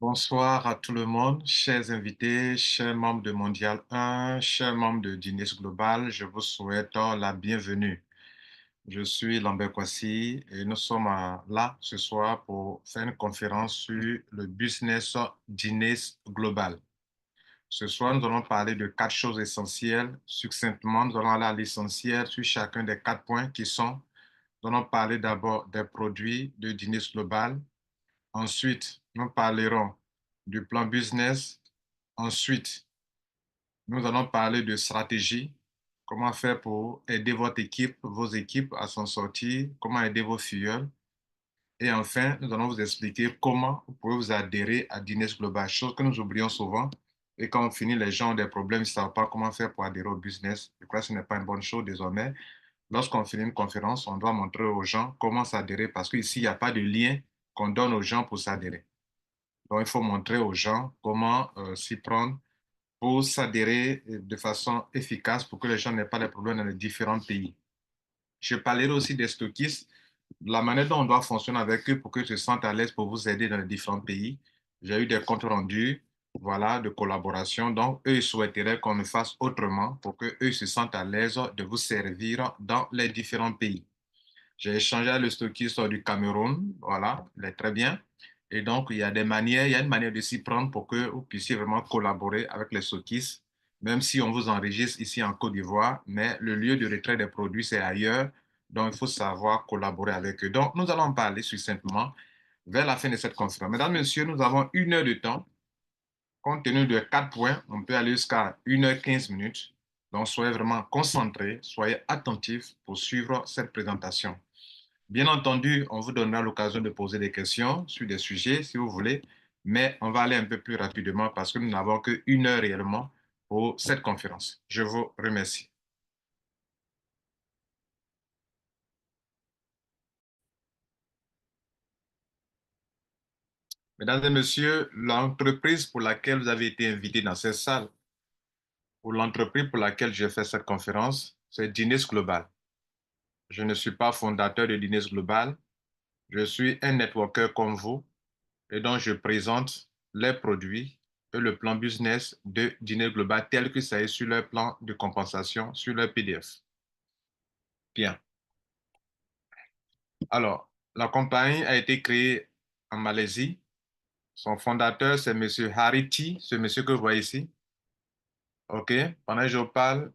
Bonsoir à tout le monde, chers invités, chers membres de Mondial 1, chers membres de Guinness Global, je vous souhaite la bienvenue. Je suis Lambert Kwasi et nous sommes là ce soir pour faire une conférence sur le business Guinness Global. Ce soir, nous allons parler de quatre choses essentielles. Succinctement, nous allons aller à l'essentiel sur chacun des quatre points qui sont, nous allons parler d'abord des produits de Guinness Global. Ensuite, nous parlerons du plan business. Ensuite, nous allons parler de stratégie. Comment faire pour aider votre équipe, vos équipes à s'en sortir, comment aider vos filles. Et enfin, nous allons vous expliquer comment vous pouvez vous adhérer à Guinness Global, chose que nous oublions souvent. Et quand on finit, les gens ont des problèmes, ils ne savent pas comment faire pour adhérer au business. Je crois que ce n'est pas une bonne chose désormais. Lorsqu'on finit une conférence, on doit montrer aux gens comment s'adhérer parce qu'ici, il n'y a pas de lien qu'on donne aux gens pour s'adhérer. Donc, il faut montrer aux gens comment s'y prendre pour s'adhérer de façon efficace pour que les gens n'aient pas de problèmes dans les différents pays. Je parlerai aussi des stockistes, de la manière dont on doit fonctionner avec eux pour qu'ils se sentent à l'aise pour vous aider dans les différents pays. J'ai eu des comptes rendus, voilà, de collaboration. Donc, eux, ils souhaiteraient qu'on le fasse autrement pour qu'eux se sentent à l'aise de vous servir dans les différents pays. J'ai échangé avec le stockiste du Cameroun, voilà, il est très bien. Et donc, il y a des manières, il y a une manière de s'y prendre pour que vous puissiez vraiment collaborer avec les stockistes, même si on vous enregistre ici en Côte d'Ivoire, mais le lieu de retrait des produits, c'est ailleurs. Donc, il faut savoir collaborer avec eux. Donc, nous allons parler succinctement vers la fin de cette conférence. Mesdames, Messieurs, nous avons 1 heure de temps. Compte tenu de quatre points, on peut aller jusqu'à 1 h 15 minutes. Donc, soyez vraiment concentrés, soyez attentifs pour suivre cette présentation. Bien entendu, on vous donnera l'occasion de poser des questions sur des sujets si vous voulez, mais on va aller un peu plus rapidement parce que nous n'avons qu'une heure réellement pour cette conférence. Je vous remercie. Mesdames et messieurs, l'entreprise pour laquelle vous avez été invité dans cette salle, ou l'entreprise pour laquelle j'ai fait cette conférence, c'est Guinness Global. Je ne suis pas fondateur de Guinness Global, je suis un networker comme vous et donc je présente les produits et le plan business de Dîner Global tel que ça est sur leur plan de compensation, sur leur PDF. Bien. Alors, la compagnie a été créée en Malaisie. Son fondateur, c'est M. Harry T, ce monsieur que vous voyez ici. OK. Pendant que je vous parle,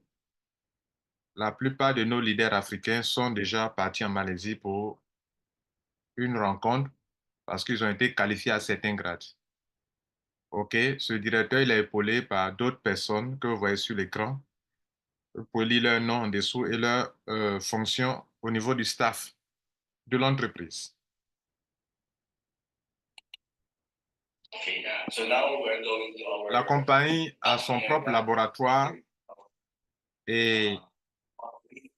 la plupart de nos leaders africains sont déjà partis en Malaisie pour une rencontre parce qu'ils ont été qualifiés à certains grades. OK. Ce directeur, il est épaulé par d'autres personnes que vous voyez sur l'écran. Vous pouvez lire leur nom en dessous et leur fonction au niveau du staff de l'entreprise. La compagnie a son propre laboratoire et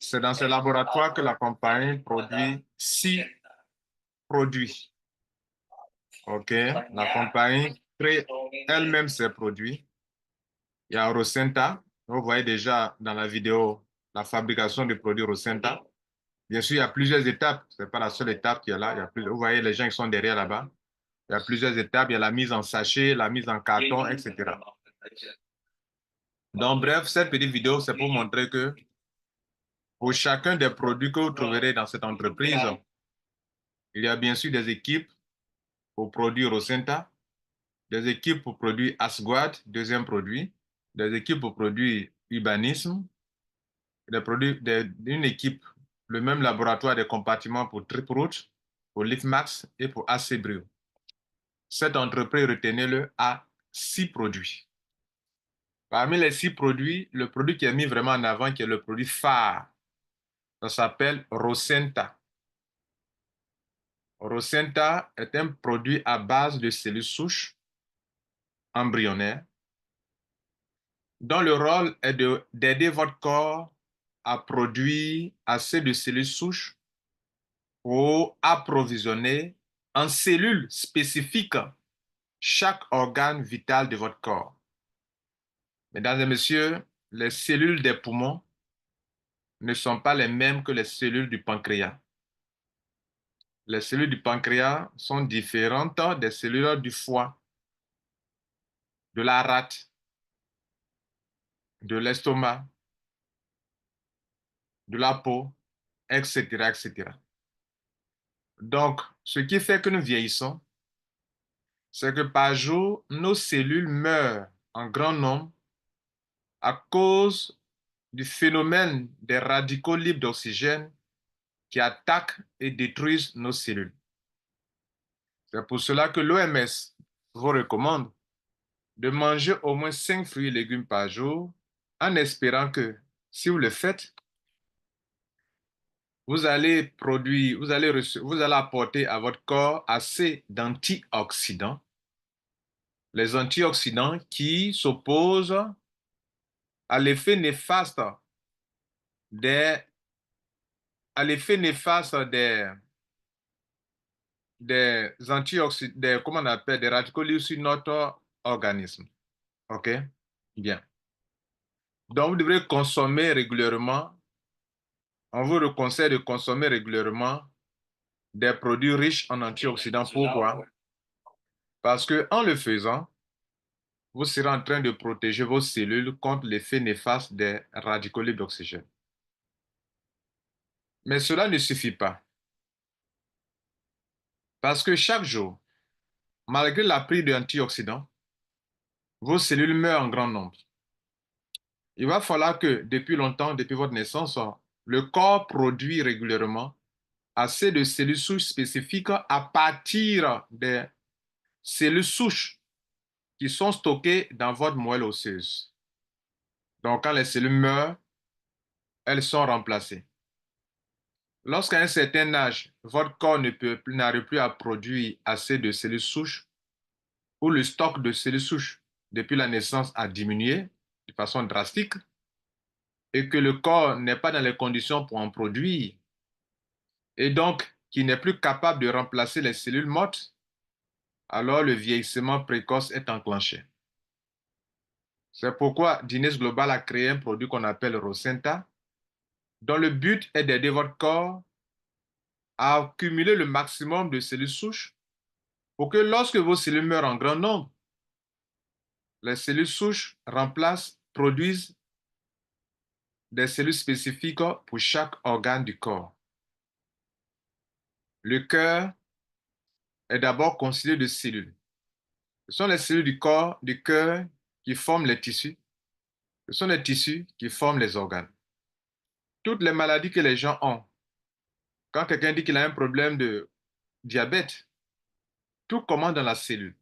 c'est dans ce laboratoire que la compagnie produit 6 produits. OK? La compagnie crée elle-même ses produits. Il y a Rosenta. Vous voyez déjà dans la vidéo la fabrication des produits Rosenta. Bien sûr, il y a plusieurs étapes. Ce n'est pas la seule étape qui est là. Vous voyez les gens qui sont derrière là-bas. Il y a plusieurs étapes. Il y a la mise en sachet, la mise en carton, etc. Donc, bref, cette petite vidéo, c'est pour montrer que pour chacun des produits que vous trouverez dans cette entreprise, il y a bien sûr des équipes pour produire Rosenta, des équipes pour produire Asguad, deuxième produit, des équipes pour produire Urbanisme, une équipe, le même laboratoire des compartiments pour Triproot, pour Lifmax et pour AC Cette entreprise, retenez-le, a 6 produits. Parmi les 6 produits, le produit qui est mis vraiment en avant, qui est le produit phare, ça s'appelle Rosenta. Rosenta est un produit à base de cellules souches embryonnaires dont le rôle est d'aider votre corps à produire assez de cellules souches pour approvisionner en cellules spécifiques chaque organe vital de votre corps. Mesdames et messieurs, les cellules des poumons ne sont pas les mêmes que les cellules du pancréas. Les cellules du pancréas sont différentes des cellules du foie. de la rate, de l'estomac, de la peau, etc., etc. Donc, ce qui fait que nous vieillissons, c'est que par jour, nos cellules meurent en grand nombre à cause du phénomène des radicaux libres d'oxygène qui attaquent et détruisent nos cellules. C'est pour cela que l'OMS vous recommande de manger au moins 5 fruits et légumes par jour, en espérant que si vous le faites, vous allez produire, vous allez apporter à votre corps assez d'antioxydants, les antioxydants qui s'opposent à l'effet néfaste des, à l'effet néfaste des antioxydants, comment on appelle, des radicaux libres sur notre organisme. OK? Bien. Donc, vous devrez consommer régulièrement, on vous conseille de consommer régulièrement des produits riches en antioxydants. Pourquoi? Parce que en le faisant, vous serez en train de protéger vos cellules contre l'effet néfaste des radicaux libres d'oxygène. Mais cela ne suffit pas. Parce que chaque jour, malgré la prise d'antioxydants, vos cellules meurent en grand nombre. Il va falloir que, depuis longtemps, depuis votre naissance, le corps produit régulièrement assez de cellules souches spécifiques à partir des cellules souches qui sont stockées dans votre moelle osseuse. Donc, quand les cellules meurent, elles sont remplacées. Lorsqu'à un certain âge, votre corps n'arrive plus à produire assez de cellules souches ou le stock de cellules souches depuis la naissance a diminué de façon drastique et que le corps n'est pas dans les conditions pour en produire et donc qui n'est plus capable de remplacer les cellules mortes, alors le vieillissement précoce est enclenché. C'est pourquoi Guinness Global a créé un produit qu'on appelle Rosenta, dont le but est d'aider votre corps à accumuler le maximum de cellules souches pour que lorsque vos cellules meurent en grand nombre, les cellules souches produisent des cellules spécifiques pour chaque organe du corps. Le cœur est d'abord constitué de cellules. Ce sont les cellules du cœur qui forment les tissus. Ce sont les tissus qui forment les organes. Toutes les maladies que les gens ont, quand quelqu'un dit qu'il a un problème de diabète, tout commence dans la cellule.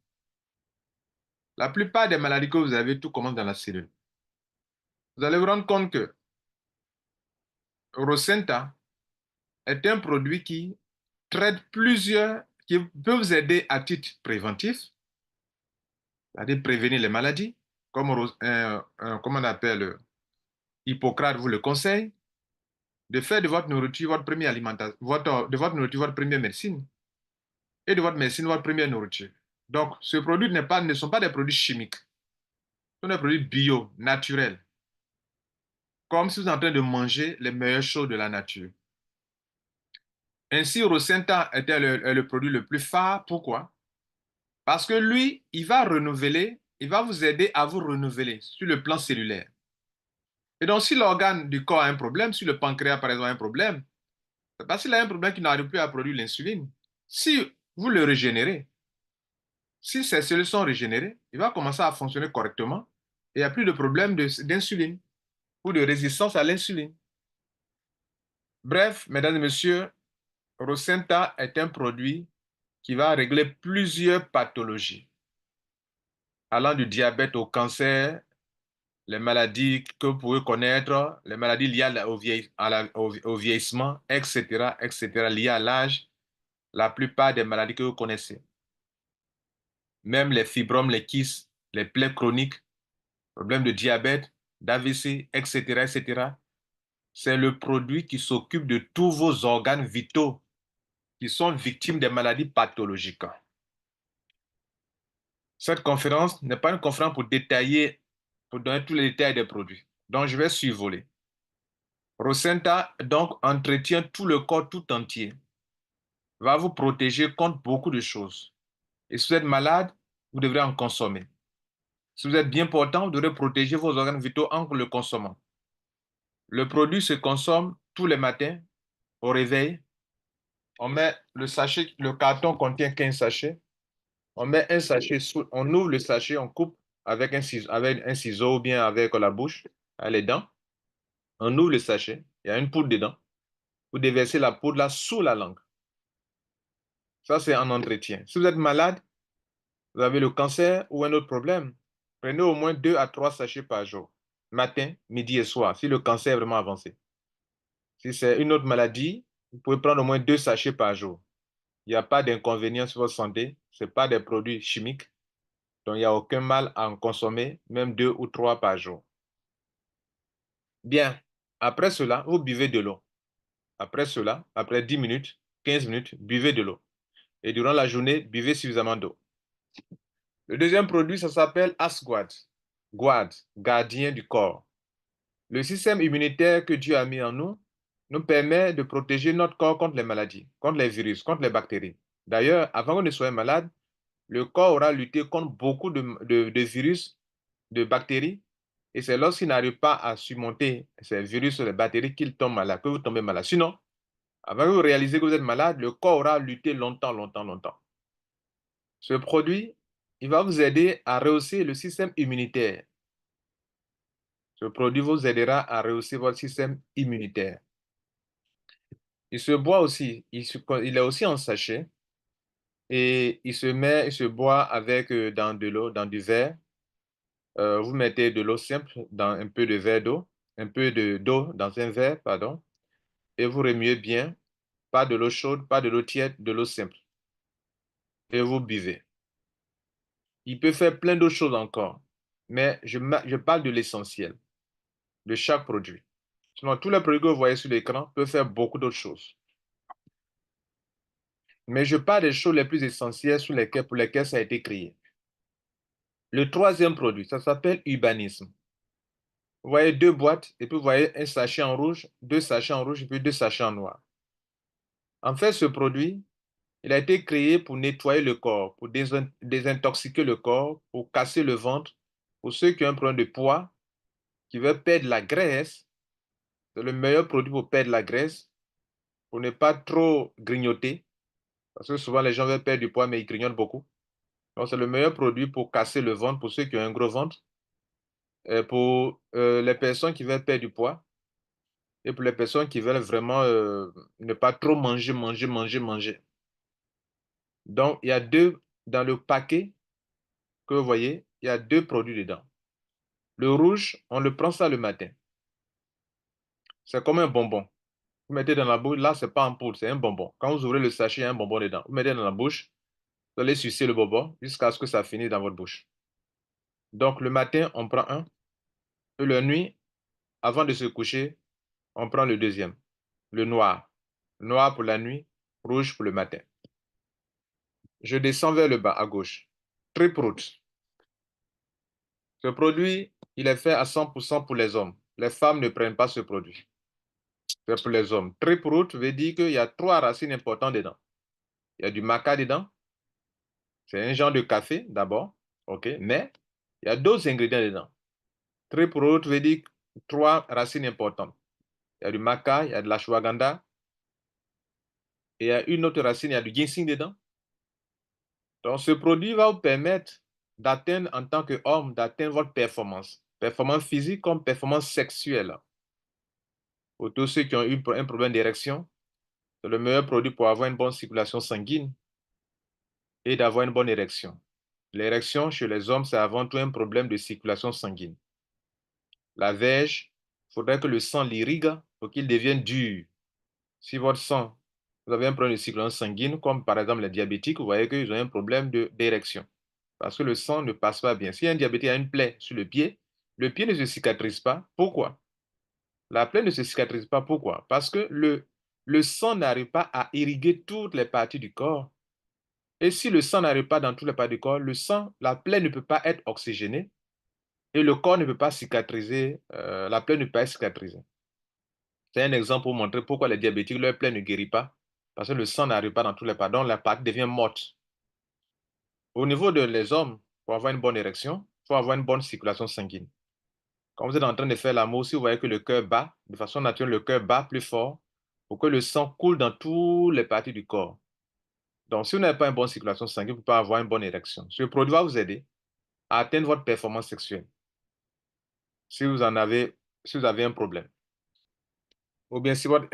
La plupart des maladies que vous avez, tout commence dans la cellule. Vous allez vous rendre compte que Rosenta est un produit qui traite qui peut vous aider à titre préventif, c'est-à-dire prévenir les maladies, comme on appelle Hippocrate vous le conseille, de faire de votre nourriture votre première alimentation, de votre nourriture votre première médecine et de votre médecine votre première nourriture. Donc, ce produit ne sont pas des produits chimiques, ce sont des produits bio, naturels, comme si vous êtes en train de manger les meilleures choses de la nature. Ainsi, Rosenta est le produit le plus phare. Pourquoi? Parce que lui, il va vous aider à vous renouveler sur le plan cellulaire. Et donc, si l'organe du corps a un problème, si le pancréas, par exemple, a un problème, c'est parce qu'il a un problème qu'il n'arrive plus à produire l'insuline. Si vous le régénérez, si ces cellules sont régénérées, il va commencer à fonctionner correctement et il n'y a plus de problème d'insuline ou de résistance à l'insuline. Bref, mesdames et messieurs, Rosenta est un produit qui va régler plusieurs pathologies, allant du diabète au cancer, les maladies que vous pouvez connaître, les maladies liées au vieillissement, etc., etc., liées à l'âge, la plupart des maladies que vous connaissez. Même les fibromes, les kystes, les plaies chroniques, problèmes de diabète, d'AVC, etc., etc. C'est le produit qui s'occupe de tous vos organes vitaux qui sont victimes des maladies pathologiques. Cette conférence n'est pas une conférence pour donner tous les détails des produits. Donc, je vais survoler. Rosenta, donc, entretient tout le corps tout entier, va vous protéger contre beaucoup de choses. Et si vous êtes malade, vous devrez en consommer. Si vous êtes bien portant, vous devrez protéger vos organes vitaux en le consommant. Le produit se consomme tous les matins au réveil. On met le sachet, le carton contient 15 sachets. On met un sachet, on ouvre le sachet, on coupe avec un ciseau ou bien avec la bouche, les dents. On ouvre le sachet, il y a une poudre dedans. Vous déversez la poudre là sous la langue. Ça, c'est un entretien. Si vous êtes malade, vous avez le cancer ou un autre problème, prenez au moins 2 à 3 sachets par jour, matin, midi et soir, si le cancer est vraiment avancé. Si c'est une autre maladie, vous pouvez prendre au moins 2 sachets par jour. Il n'y a pas d'inconvénient sur votre santé, ce n'est pas des produits chimiques, donc il n'y a aucun mal à en consommer, même 2 ou 3 par jour. Bien, après cela, vous buvez de l'eau. Après cela, après 10 minutes, 15 minutes, buvez de l'eau. Et durant la journée, buvez suffisamment d'eau. Le deuxième produit, ça s'appelle Asguad. Guad, gardien du corps. Le système immunitaire que Dieu a mis en nous nous permet de protéger notre corps contre les maladies, contre les virus, contre les bactéries. D'ailleurs, avant qu'on ne soit malade, le corps aura lutté contre beaucoup de virus, de bactéries, et c'est lorsqu'il n'arrive pas à surmonter ces virus ou les bactéries qu'il tombe malade, que vous tombez malade. Sinon, avant que vous réalisez que vous êtes malade, le corps aura lutté longtemps, longtemps, longtemps. Ce produit, il va vous aider à rehausser le système immunitaire. Ce produit vous aidera à rehausser votre système immunitaire. Il se boit aussi, il est aussi en sachet et il se boit avec dans de l'eau, dans du verre. Vous mettez de l'eau simple dans un peu de verre d'eau, un peu d'eau dans un verre, pardon, et vous remuez bien. Pas de l'eau chaude, pas de l'eau tiède, de l'eau simple. Et vous buvez. Il peut faire plein d'autres choses encore, mais je parle de l'essentiel, de chaque produit. Sinon, tous les produits que vous voyez sur l'écran peuvent faire beaucoup d'autres choses. Mais je parle des choses les plus essentielles pour lesquelles ça a été créé. Le troisième produit, ça s'appelle Urbanisme. Vous voyez deux boîtes et puis vous voyez un sachet en rouge, deux sachets en rouge et puis deux sachets en noir. En fait, ce produit, il a été créé pour nettoyer le corps, pour désintoxiquer le corps, pour casser le ventre, pour ceux qui ont un problème de poids, qui veulent perdre la graisse. C'est le meilleur produit pour perdre la graisse, pour ne pas trop grignoter, parce que souvent les gens veulent perdre du poids, mais ils grignotent beaucoup. Donc, c'est le meilleur produit pour casser le ventre pour ceux qui ont un gros ventre, et pour les personnes qui veulent perdre du poids, et pour les personnes qui veulent vraiment ne pas trop manger, manger, manger, manger. Donc, il y a deux, dans le paquet que vous voyez, il y a deux produits dedans. Le rouge, on le prend ça le matin. C'est comme un bonbon. Vous mettez dans la bouche, là, c'est pas en poudre, c'est un bonbon. Quand vous ouvrez le sachet, il y a un bonbon dedans. Vous mettez dans la bouche, vous allez sucer le bonbon jusqu'à ce que ça finisse dans votre bouche. Donc, le matin, on prend un. Et la nuit, avant de se coucher, on prend le deuxième, le noir. Noir pour la nuit, rouge pour le matin. Je descends vers le bas, à gauche. Triproot. Ce produit, il est fait à 100% pour les hommes. Les femmes ne prennent pas ce produit. C'est pour les hommes. Triproot veut dire qu'il y a trois racines importantes dedans. Il y a du maca dedans. C'est un genre de café, d'abord. OK? Mais il y a d'autres ingrédients dedans. Triproot veut dire trois racines importantes. Il y a du maca, il y a de l'ashwagandha, et il y a une autre racine, il y a du ginseng dedans. Donc, ce produit va vous permettre d'atteindre, en tant qu'homme, d'atteindre votre performance. Performance physique comme performance sexuelle. Pour tous ceux qui ont eu un problème d'érection, c'est le meilleur produit pour avoir une bonne circulation sanguine et d'avoir une bonne érection. L'érection chez les hommes, c'est avant tout un problème de circulation sanguine. La verge, il faudrait que le sang l'irrigue pour qu'il devienne dur. Si votre sang, vous avez un problème de circulation sanguine, comme par exemple les diabétiques, vous voyez qu'ils ont un problème d'érection. Parce que le sang ne passe pas bien. Si un diabétique a une plaie sur le pied ne se cicatrise pas. Pourquoi? La plaie ne se cicatrise pas. Pourquoi? Parce que le sang n'arrive pas à irriguer toutes les parties du corps. Et si le sang n'arrive pas dans toutes les parties du corps, la plaie ne peut pas être oxygénée et le corps ne peut pas cicatriser, la plaie ne peut pas être cicatrisée. C'est un exemple pour montrer pourquoi les diabétiques, leur plaie ne guérit pas. Parce que le sang n'arrive pas dans toutes les parties, donc la partie devient morte. Au niveau des hommes, pour avoir une bonne érection, faut avoir une bonne circulation sanguine. Quand vous êtes en train de faire l'amour, si vous voyez que le cœur bat, de façon naturelle, le cœur bat plus fort pour que le sang coule dans toutes les parties du corps. Donc, si vous n'avez pas une bonne circulation sanguine, vous ne pouvez pas avoir une bonne érection. Ce produit va vous aider à atteindre votre performance sexuelle si vous en avez, si vous avez un problème. Ou bien si votre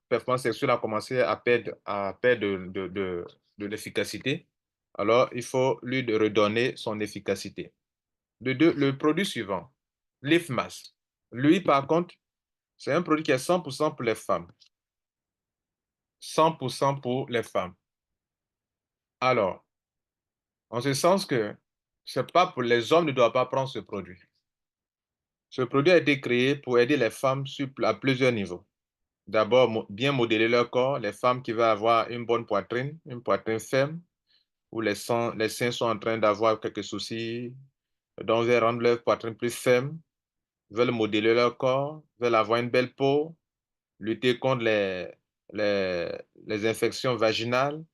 performance sexuelle a commencé à perdre de l'efficacité, alors il faut lui redonner son efficacité. Le produit suivant, Lift Mask. Lui, par contre, c'est un produit qui est 100% pour les femmes. 100% pour les femmes. Alors, en ce sens que c'est pas pour les hommes ne doivent pas prendre ce produit. Ce produit a été créé pour aider les femmes à plusieurs niveaux. D'abord, bien modeler leur corps. Les femmes qui veulent avoir une bonne poitrine, une poitrine ferme, où les seins sont en train d'avoir quelques soucis, donc veulent rendre leur poitrine plus ferme, veulent modeler leur corps, veulent avoir une belle peau, lutter contre les infections vaginales,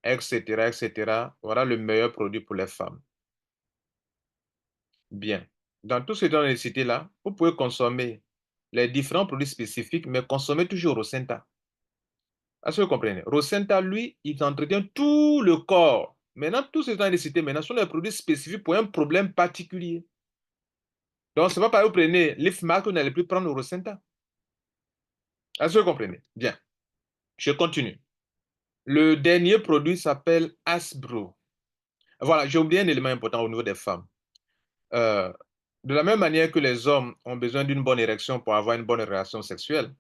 etc., etc. Voilà le meilleur produit pour les femmes. Bien. Dans tout ce dont on cité là, vous pouvez consommer les différents produits spécifiques, mais consommer toujours Rosenta. Est-ce que vous comprenez? Rosenta, lui, il entretient tout le corps. Maintenant, tous ces temps cités maintenant sont des produits spécifiques pour un problème particulier. Donc, ce n'est pas parce que vous prenez l'IFMA que vous n'allez plus prendre Rosenta. Est-ce que vous comprenez? Bien. Je continue. Le dernier produit s'appelle Asbro. Voilà, j'ai oublié un élément important au niveau des femmes. Euh, de la même manière que les hommes ont besoin d'une bonne érection pour avoir une bonne relation sexuelle,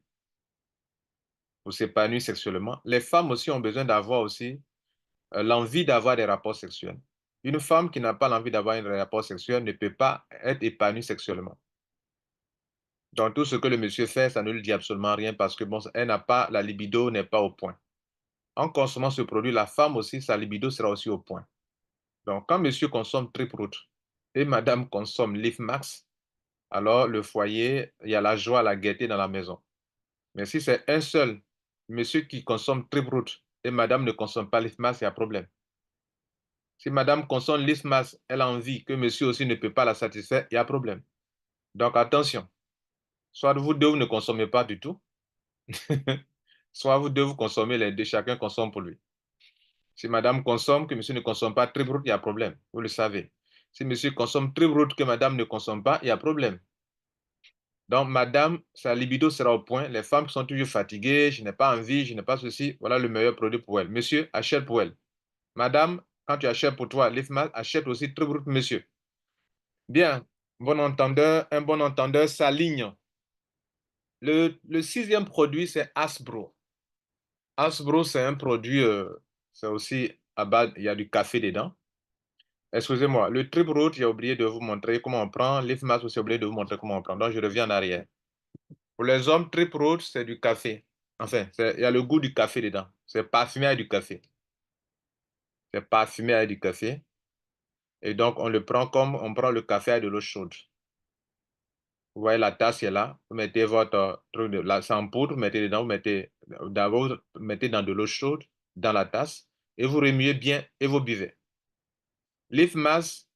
pour s'épanouir sexuellement, les femmes aussi ont besoin d'avoir aussi l'envie d'avoir des rapports sexuels. Une femme qui n'a pas l'envie d'avoir un rapport sexuel ne peut pas être épanouie sexuellement. Donc tout ce que le monsieur fait, ça ne lui dit absolument rien parce que bon, elle n'a pas, la libido n'est pas au point. En consommant ce produit, la femme aussi, sa libido sera aussi au point. Donc quand monsieur consomme Triproot et madame consomme Max, alors le foyer, il y a la joie, la gaieté dans la maison. Mais si c'est un seul monsieur qui consomme Triproot et madame ne consomme pas Max, il y a problème. Si madame consomme l'IFMAS, elle a envie que monsieur aussi ne peut pas la satisfaire, il y a problème. Donc attention, soit vous deux, vous ne consommez pas du tout, soit vous deux, vous consommez les deux, chacun consomme pour lui. Si madame consomme, que monsieur ne consomme pas très brut, il y a problème, vous le savez. Si monsieur consomme très brut, que madame ne consomme pas, il y a problème. Donc madame, sa libido sera au point. Les femmes qui sont toujours fatiguées, je n'ai pas envie, je n'ai pas ceci, voilà le meilleur produit pour elle. Monsieur, achète pour elle. Madame, quand tu achètes pour toi l'IFMAS, achète aussi très brut, monsieur. Bien, un bon entendeur s'aligne. Le sixième produit, c'est Asbro. Asbro, c'est un produit, c'est aussi à base, il y a du café dedans. Excusez-moi, le Trip Root, j'ai oublié de vous montrer comment on prend. L'IFMAS aussi, j'ai oublié de vous montrer comment on prend. Donc, je reviens en arrière. Pour les hommes, Trip Root, c'est du café. Enfin, il y a le goût du café dedans. C'est parfumé avec du café. C'est parfumé avec du café. Et donc, on le prend comme on prend le café avec de l'eau chaude. Vous voyez, la tasse est là. Vous mettez votre truc de la sans poudre, vous mettez dedans, d'abord, vous mettez dans de l'eau chaude dans la tasse et vous remuez bien et vous buvez. L'IFMAS,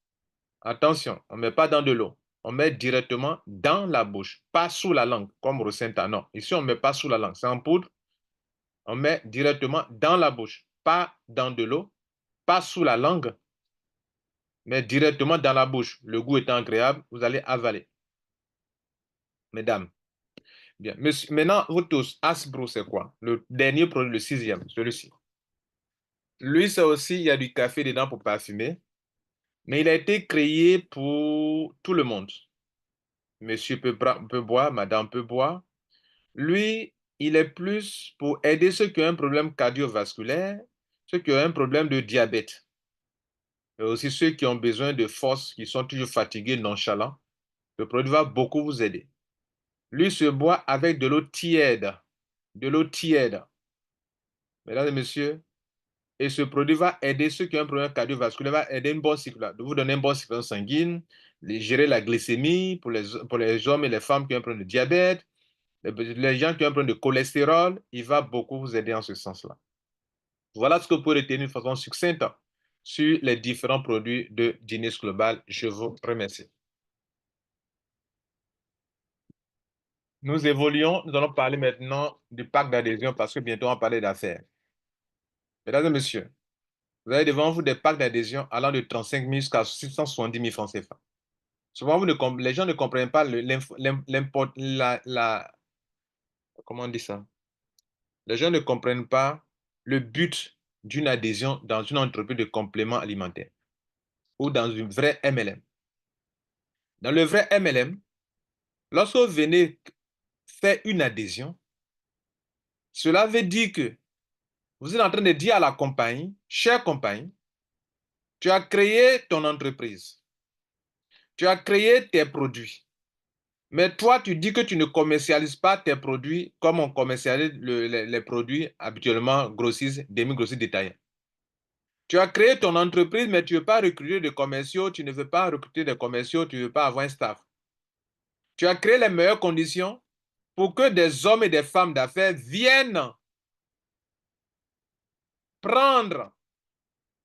attention, on ne met pas dans de l'eau. On met directement dans la bouche, pas sous la langue, comme Rosenta. Non, ici, on ne met pas sous la langue. C'est en poudre. On met directement dans la bouche, pas dans de l'eau, pas sous la langue, mais directement dans la bouche. Le goût étant agréable, vous allez avaler. Mesdames. Bien. Maintenant, vous tous, Hasbro, c'est quoi? Le dernier produit, le sixième, celui-ci. Lui, c'est aussi, il y a du café dedans pour parfumer, mais il a été créé pour tout le monde. Monsieur peut boire, madame peut boire. Lui, il est plus pour aider ceux qui ont un problème cardiovasculaire, ceux qui ont un problème de diabète, et aussi ceux qui ont besoin de force, qui sont toujours fatigués, nonchalants. Le produit va beaucoup vous aider. Lui se boit avec de l'eau tiède. De l'eau tiède. Mesdames et messieurs, et ce produit va aider ceux qui ont un problème cardiovasculaire, va aider une bonne circulation, de vous donner une bonne circulation sanguine, gérer la glycémie pour les hommes et les femmes qui ont un problème de diabète, les gens qui ont un problème de cholestérol, il va beaucoup vous aider en ce sens-là. Voilà ce que vous pouvez retenir de façon succincte sur les différents produits de Genius Global. Je vous remercie. Nous évoluons, nous allons parler maintenant du pack d'adhésion parce que bientôt on va parler d'affaires. Mesdames et messieurs, vous avez devant vous des packs d'adhésion allant de 35 000 jusqu'à 670 000 francs CFA. Souvent, les gens ne comprennent pas comment on dit ça? Les gens ne comprennent pas le but d'une adhésion dans une entreprise de complément alimentaire ou dans une vraie MLM. Dans le vrai MLM, lorsque vous venez faire une adhésion, cela veut dire que vous êtes en train de dire à la compagnie, chère compagnie, tu as créé ton entreprise, tu as créé tes produits, mais toi, tu dis que tu ne commercialises pas tes produits comme on commercialise les produits habituellement grossistes, demi-grossistes détaillants. Tu as créé ton entreprise, mais tu ne veux pas recruter de commerciaux, tu ne veux pas recruter des commerciaux, tu ne veux pas avoir un staff. Tu as créé les meilleures conditions pour que des hommes et des femmes d'affaires viennent prendre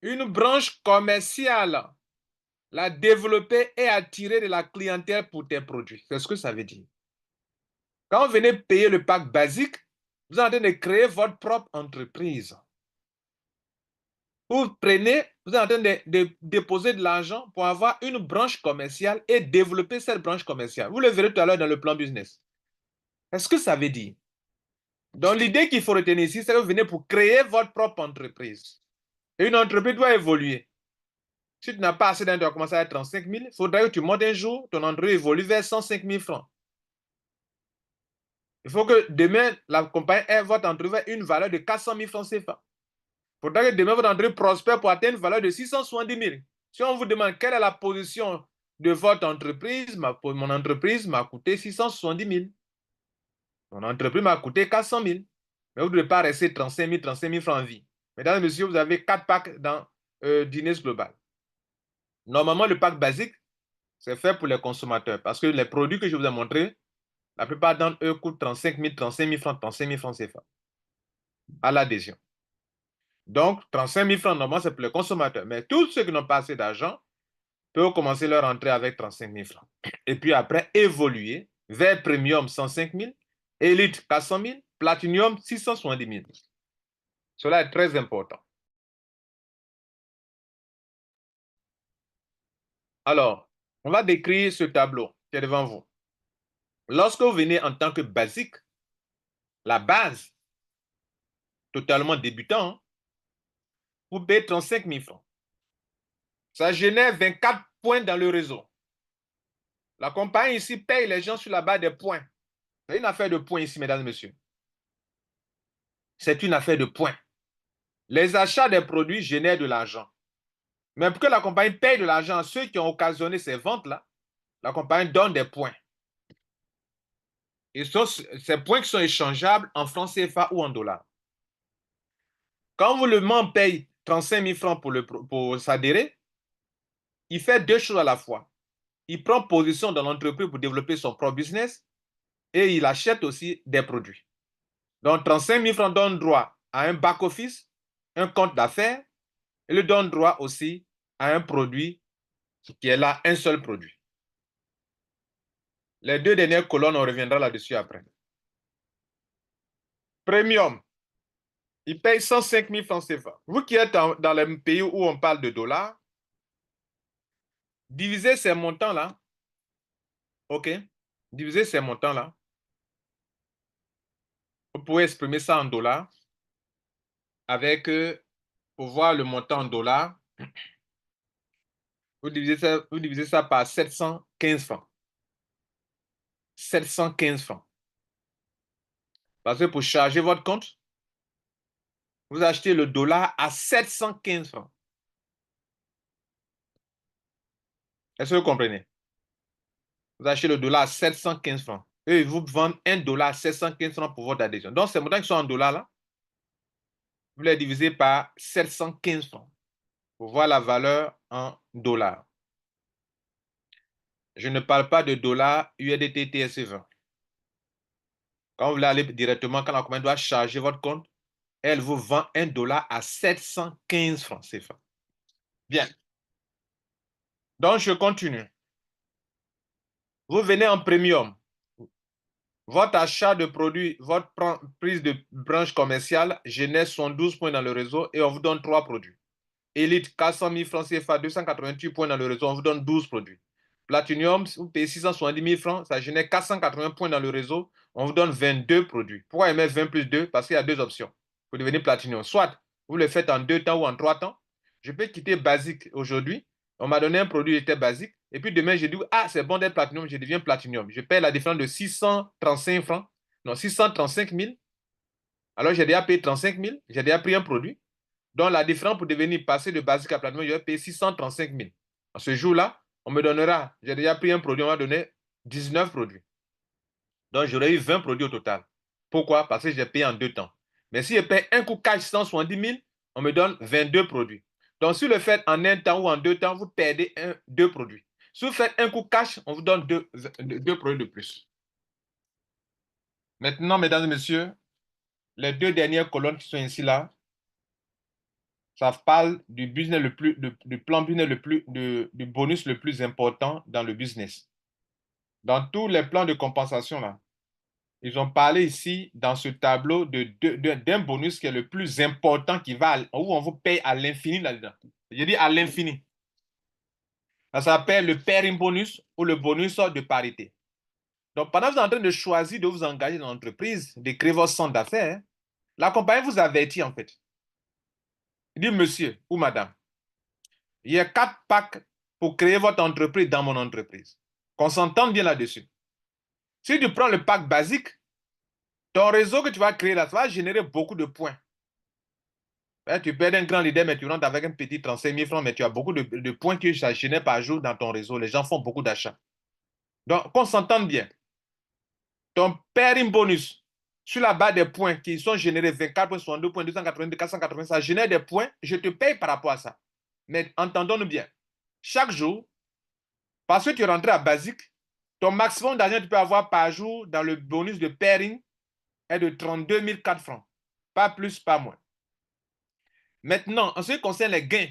une branche commerciale, la développer et attirer de la clientèle pour tes produits. C'est ce que ça veut dire. Quand vous venez payer le pack basique, vous êtes en train de créer votre propre entreprise. Vous prenez, vous êtes en train de déposer de l'argent pour avoir une branche commerciale et développer cette branche commerciale. Vous le verrez tout à l'heure dans le plan business. Est-ce que ça veut dire? Donc, l'idée qu'il faut retenir ici, c'est que vous venez pour créer votre propre entreprise. Et une entreprise doit évoluer. Si tu n'as pas assez d'argent, tu vas commencer à 35 000. Il faudrait que tu montes un jour, ton entreprise évolue vers 105 000 francs. Il faut que demain, la compagnie ait votre entreprise une valeur de 400 000 francs CFA. Il faudrait que demain, votre entreprise prospère pour atteindre une valeur de 670 000. Si on vous demande quelle est la position de votre entreprise, mon entreprise m'a coûté 670 000. Mon entreprise m'a coûté 400 000. Mais vous ne devez pas rester 35 000 francs en vie. Mesdames et messieurs, vous avez 4 packs dans Genius Global. Normalement, le pack basique, c'est fait pour les consommateurs parce que les produits que je vous ai montrés, la plupart d'entre eux coûtent 35 000 francs CFA à l'adhésion. Donc, 35 000 francs, normalement, c'est pour les consommateurs. Mais tous ceux qui n'ont pas assez d'argent peuvent commencer leur entrée avec 35 000 francs. Et puis après, évoluer vers Premium 105 000, Elite 400 000, Platinum 670 000. Cela est très important. Alors, on va décrire ce tableau qui est devant vous. Lorsque vous venez en tant que basique, la base, totalement débutant, hein, vous payez 35 000 francs. Ça génère 24 points dans le réseau. La compagnie ici paye les gens sur la base des points. C'est une affaire de points ici, mesdames et messieurs. C'est une affaire de points. Les achats des produits génèrent de l'argent. Mais pour que la compagnie paye de l'argent à ceux qui ont occasionné ces ventes-là, la compagnie donne des points. Et ces points qui sont échangeables en francs CFA ou en dollars. Quand vous le membre paye 35 000 francs pour s'adhérer, il fait deux choses à la fois. Il prend position dans l'entreprise pour développer son propre business et il achète aussi des produits. Donc, 35 000 francs donnent droit à un back-office, un compte d'affaires, et le donne droit aussi à un produit qui est là, un seul produit. Les deux dernières colonnes, on reviendra là-dessus après. Premium, il paye 105 000 francs CFA. Vous qui êtes dans les pays où on parle de dollars, divisez ces montants-là, OK? Divisez ces montants-là. Vous pouvez exprimer ça en dollars avec, pour voir le montant en dollars, vous divisez ça par 715 francs. 715 francs. Parce que pour charger votre compte, vous achetez le dollar à 715 francs. Est-ce que vous comprenez? Vous achetez le dollar à 715 francs. Eux, ils vous vendent un dollar à 715 francs pour votre adhésion. Donc, ces montants qui sont en dollars là, vous les divisez par 715 francs pour voir la valeur en dollars. Je ne parle pas de dollars USDT TSE20. Quand vous voulez aller directement, quand la compagnie doit charger votre compte, elle vous vend un dollar à 715 francs CFA. Bien. Donc, je continue. Vous venez en premium. Votre achat de produits, votre prise de branche commerciale génère 112 points dans le réseau et on vous donne 3 produits. Elite, 400 000 francs CFA, 288 points dans le réseau, on vous donne 12 produits. Platinum, vous payez 670 000 francs, ça génère 480 points dans le réseau, on vous donne 22 produits. Pourquoi il met 20 plus 2? Parce qu'il y a 2 options pour devenir Platinum. Soit vous le faites en 2 temps ou en 3 temps. Je peux quitter basique aujourd'hui. On m'a donné un produit qui était basique. Et puis demain, j'ai dit, ah, c'est bon d'être Platinum, je deviens Platinum. Je paye la différence de 635 francs. Non, 635 000. Alors, j'ai déjà payé 35 000. J'ai déjà pris un produit. Donc, la différence pour devenir passer de basique à platinum, je vais payer 635 000. À ce jour-là, on me donnera, j'ai déjà pris un produit, on m'a donné 19 produits. Donc, j'aurais eu 20 produits au total. Pourquoi? Parce que j'ai payé en 2 temps. Mais si je paye un coup cash 170 000, on me donne 22 produits. Donc, si vous le faites en 1 temps ou en 2 temps, vous perdez 2 produits. Si vous faites un coup cash, on vous donne 2 produits de plus. Maintenant, mesdames et messieurs, les 2 dernières colonnes qui sont ici là, ça parle du business du plan business du bonus le plus important dans le business. Dans tous les plans de compensation là, ils ont parlé ici dans ce tableau d'un bonus qui est le plus important où on vous paye à l'infini là-dedans. Je dis à l'infini. Ça s'appelle le pairing bonus ou le bonus de parité. Donc, pendant que vous êtes en train de choisir de vous engager dans l'entreprise, de créer votre centre d'affaires, la compagnie vous avertit en fait. Il dit, monsieur ou madame, il y a 4 packs pour créer votre entreprise dans mon entreprise. Qu'on s'entende bien là-dessus. Si tu prends le pack basique, ton réseau que tu vas créer là, ça va générer beaucoup de points. Tu peux être un grand leader, mais tu rentres avec un petit 35 000 francs, mais tu as beaucoup de points que ça génère par jour dans ton réseau. Les gens font beaucoup d'achats. Donc, qu'on s'entende bien. Ton pairing bonus, sur la base des points qui sont générés, 24 points, 62 points, 282, 480, ça génère des points. Je te paye par rapport à ça. Mais entendons-nous bien. Chaque jour, parce que tu es rentré à basique, ton maximum d'argent que tu peux avoir par jour dans le bonus de pairing est de 32 004 francs. Pas plus, pas moins. Maintenant, en ce qui concerne les gains,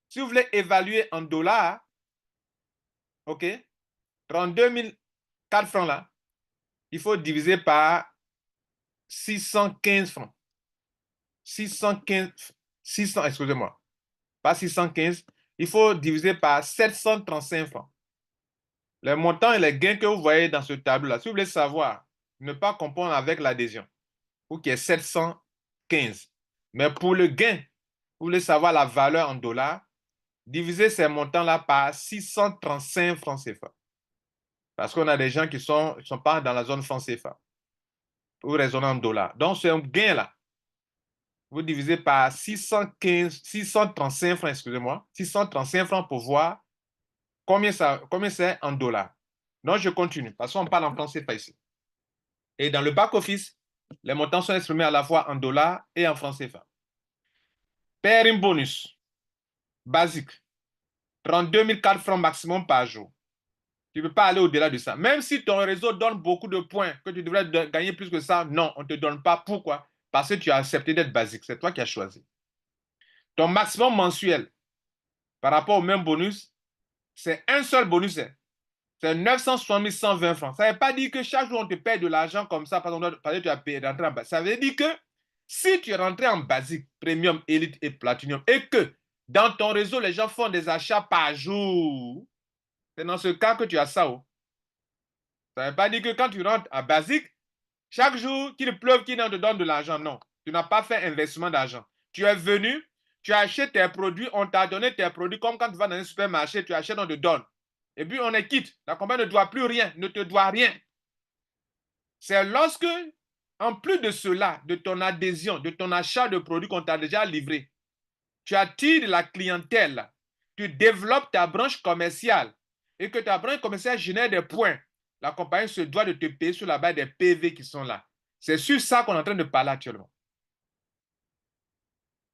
si vous voulez évaluer en dollars, OK, 32 004 francs là, il faut diviser par 615 francs. 600, excusez-moi, pas 615, il faut diviser par 735 francs. Les montants et les gains que vous voyez dans ce tableau-là, si vous voulez savoir, ne pas confondre avec l'adhésion, ou qui est 715. Mais pour le gain, vous voulez savoir la valeur en dollars, divisez ces montants-là par 635 francs CFA. Parce qu'on a des gens qui ne sont pas dans la zone francs CFA, ou raisonnant en dollars. Donc, c'est un gain-là. Vous divisez par 635 francs, excusez-moi, 635 francs pour voir combien c'est en dollars. Donc, je continue, parce qu'on parle en francs CFA ici. Et dans le back-office, les montants sont exprimés à la fois en dollars et en francs CFA. Pairing bonus, basique, 32 004 francs maximum par jour. Tu ne peux pas aller au-delà de ça. Même si ton réseau donne beaucoup de points, que tu devrais gagner plus que ça, non, on ne te donne pas. Pourquoi? Parce que tu as accepté d'être basique. C'est toi qui as choisi. Ton maximum mensuel par rapport au même bonus, c'est un seul bonus. C'est 960 120 francs. Ça ne veut pas dire que chaque jour, on te paye de l'argent comme ça parce que tu as payé d'entrer en basique. Ça veut dire que si tu es rentré en basique, premium, élite et platinum, et que dans ton réseau, les gens font des achats par jour, c'est dans ce cas que tu as ça. Ça ne veut pas dire que quand tu rentres à basique, chaque jour, qu'il pleuve, qu'il te donne de l'argent. Non, tu n'as pas fait investissement d'argent. Tu es venu, tu as acheté tes produits, on t'a donné tes produits, comme quand tu vas dans un supermarché, tu achètes, on te donne. Et puis, on est quitte. La compagnie ne doit plus rien, ne te doit rien. C'est lorsque, en plus de cela, de ton adhésion, de ton achat de produits qu'on t'a déjà livré, tu attires la clientèle, tu développes ta branche commerciale et que ta branche commerciale génère des points. La compagnie se doit de te payer sur la base des PV qui sont là. C'est sur ça qu'on est en train de parler actuellement.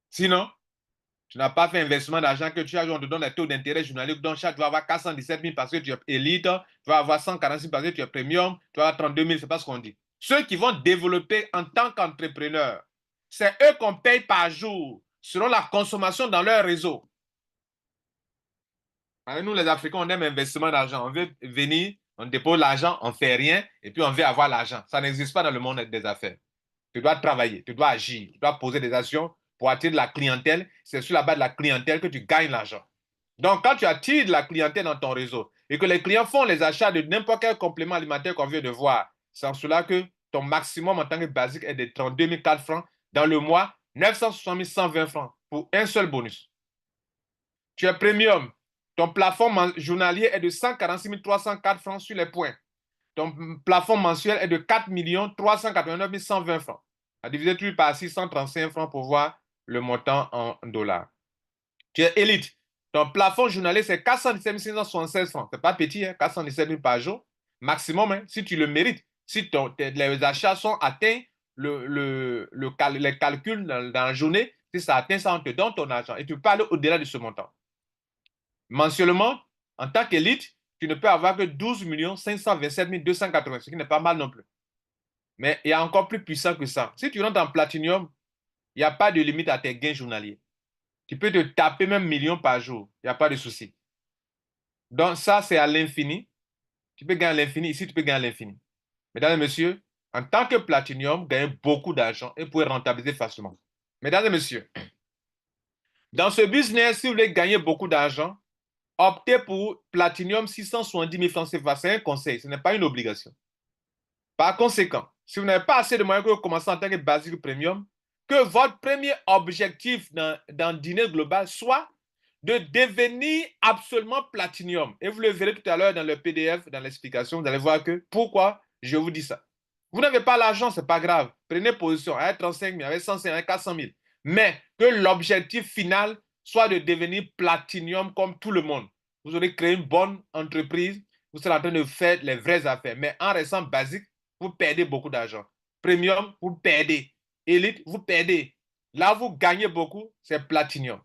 Sinon, tu n'as pas fait investissement d'argent que tu as, on te donne un taux d'intérêt journalier, donc chaque tu vas avoir 417 000 parce que tu es élite, tu vas avoir 146 000 parce que tu es premium, tu vas avoir 32 000, c'est pas ce qu'on dit. Ceux qui vont développer en tant qu'entrepreneurs, c'est eux qu'on paye par jour selon la consommation dans leur réseau. Nous, les Africains, on aime investissement d'argent. On veut venir, on dépose l'argent, on ne fait rien, et puis on veut avoir l'argent. Ça n'existe pas dans le monde des affaires. Tu dois travailler, tu dois agir, tu dois poser des actions pour attirer de la clientèle. C'est sur la base de la clientèle que tu gagnes l'argent. Donc, quand tu attires de la clientèle dans ton réseau et que les clients font les achats de n'importe quel complément alimentaire qu'on vient de voir, c'est en cela que ton maximum en tant que basique est de 32 004 francs dans le mois, 960 120 francs pour un seul bonus. Tu es premium. Ton plafond journalier est de 146 304 francs sur les points. Ton plafond mensuel est de 4 389 120 francs. À diviser tout par 635 francs pour voir le montant en dollars. Tu es élite. Ton plafond journalier, c'est 417 576 francs. Ce n'est pas petit, hein? 417 000 par jour. Maximum, hein? Si tu le mérites. Si les achats sont atteints, les calculs dans la journée, si ça atteint ça, on te donne ton argent. Et tu peux aller au-delà de ce montant. Mensuellement, en tant qu'élite, tu ne peux avoir que 12 527 280, ce qui n'est pas mal non plus. Mais il y a encore plus puissant que ça. Si tu rentres en platinium, il n'y a pas de limite à tes gains journaliers. Tu peux te taper même millions par jour. Il n'y a pas de souci. Donc ça, c'est à l'infini. Tu peux gagner à l'infini. Ici, tu peux gagner à l'infini. Mesdames et messieurs, en tant que platinium, gagnez beaucoup d'argent et vous pouvez rentabiliser facilement. Mesdames et messieurs, dans ce business, si vous voulez gagner beaucoup d'argent, optez pour Platinum 670 000 francs CFA. C'est un conseil, ce n'est pas une obligation. Par conséquent, si vous n'avez pas assez de moyens que vous commencez en tant que basique premium, que votre premier objectif dans Dîner Global soit de devenir absolument Platinum. Et vous le verrez tout à l'heure dans le PDF, dans l'explication, vous allez voir que pourquoi je vous dis ça. Vous n'avez pas l'argent, ce n'est pas grave. Prenez position avec 35 000, avec 105 000, avec 400 000. Mais que l'objectif final soit de devenir Platinum comme tout le monde. Vous aurez créé une bonne entreprise, vous serez en train de faire les vraies affaires. Mais en restant basique, vous perdez beaucoup d'argent. Premium, vous perdez. Élite, vous perdez. Là, vous gagnez beaucoup, c'est Platinum.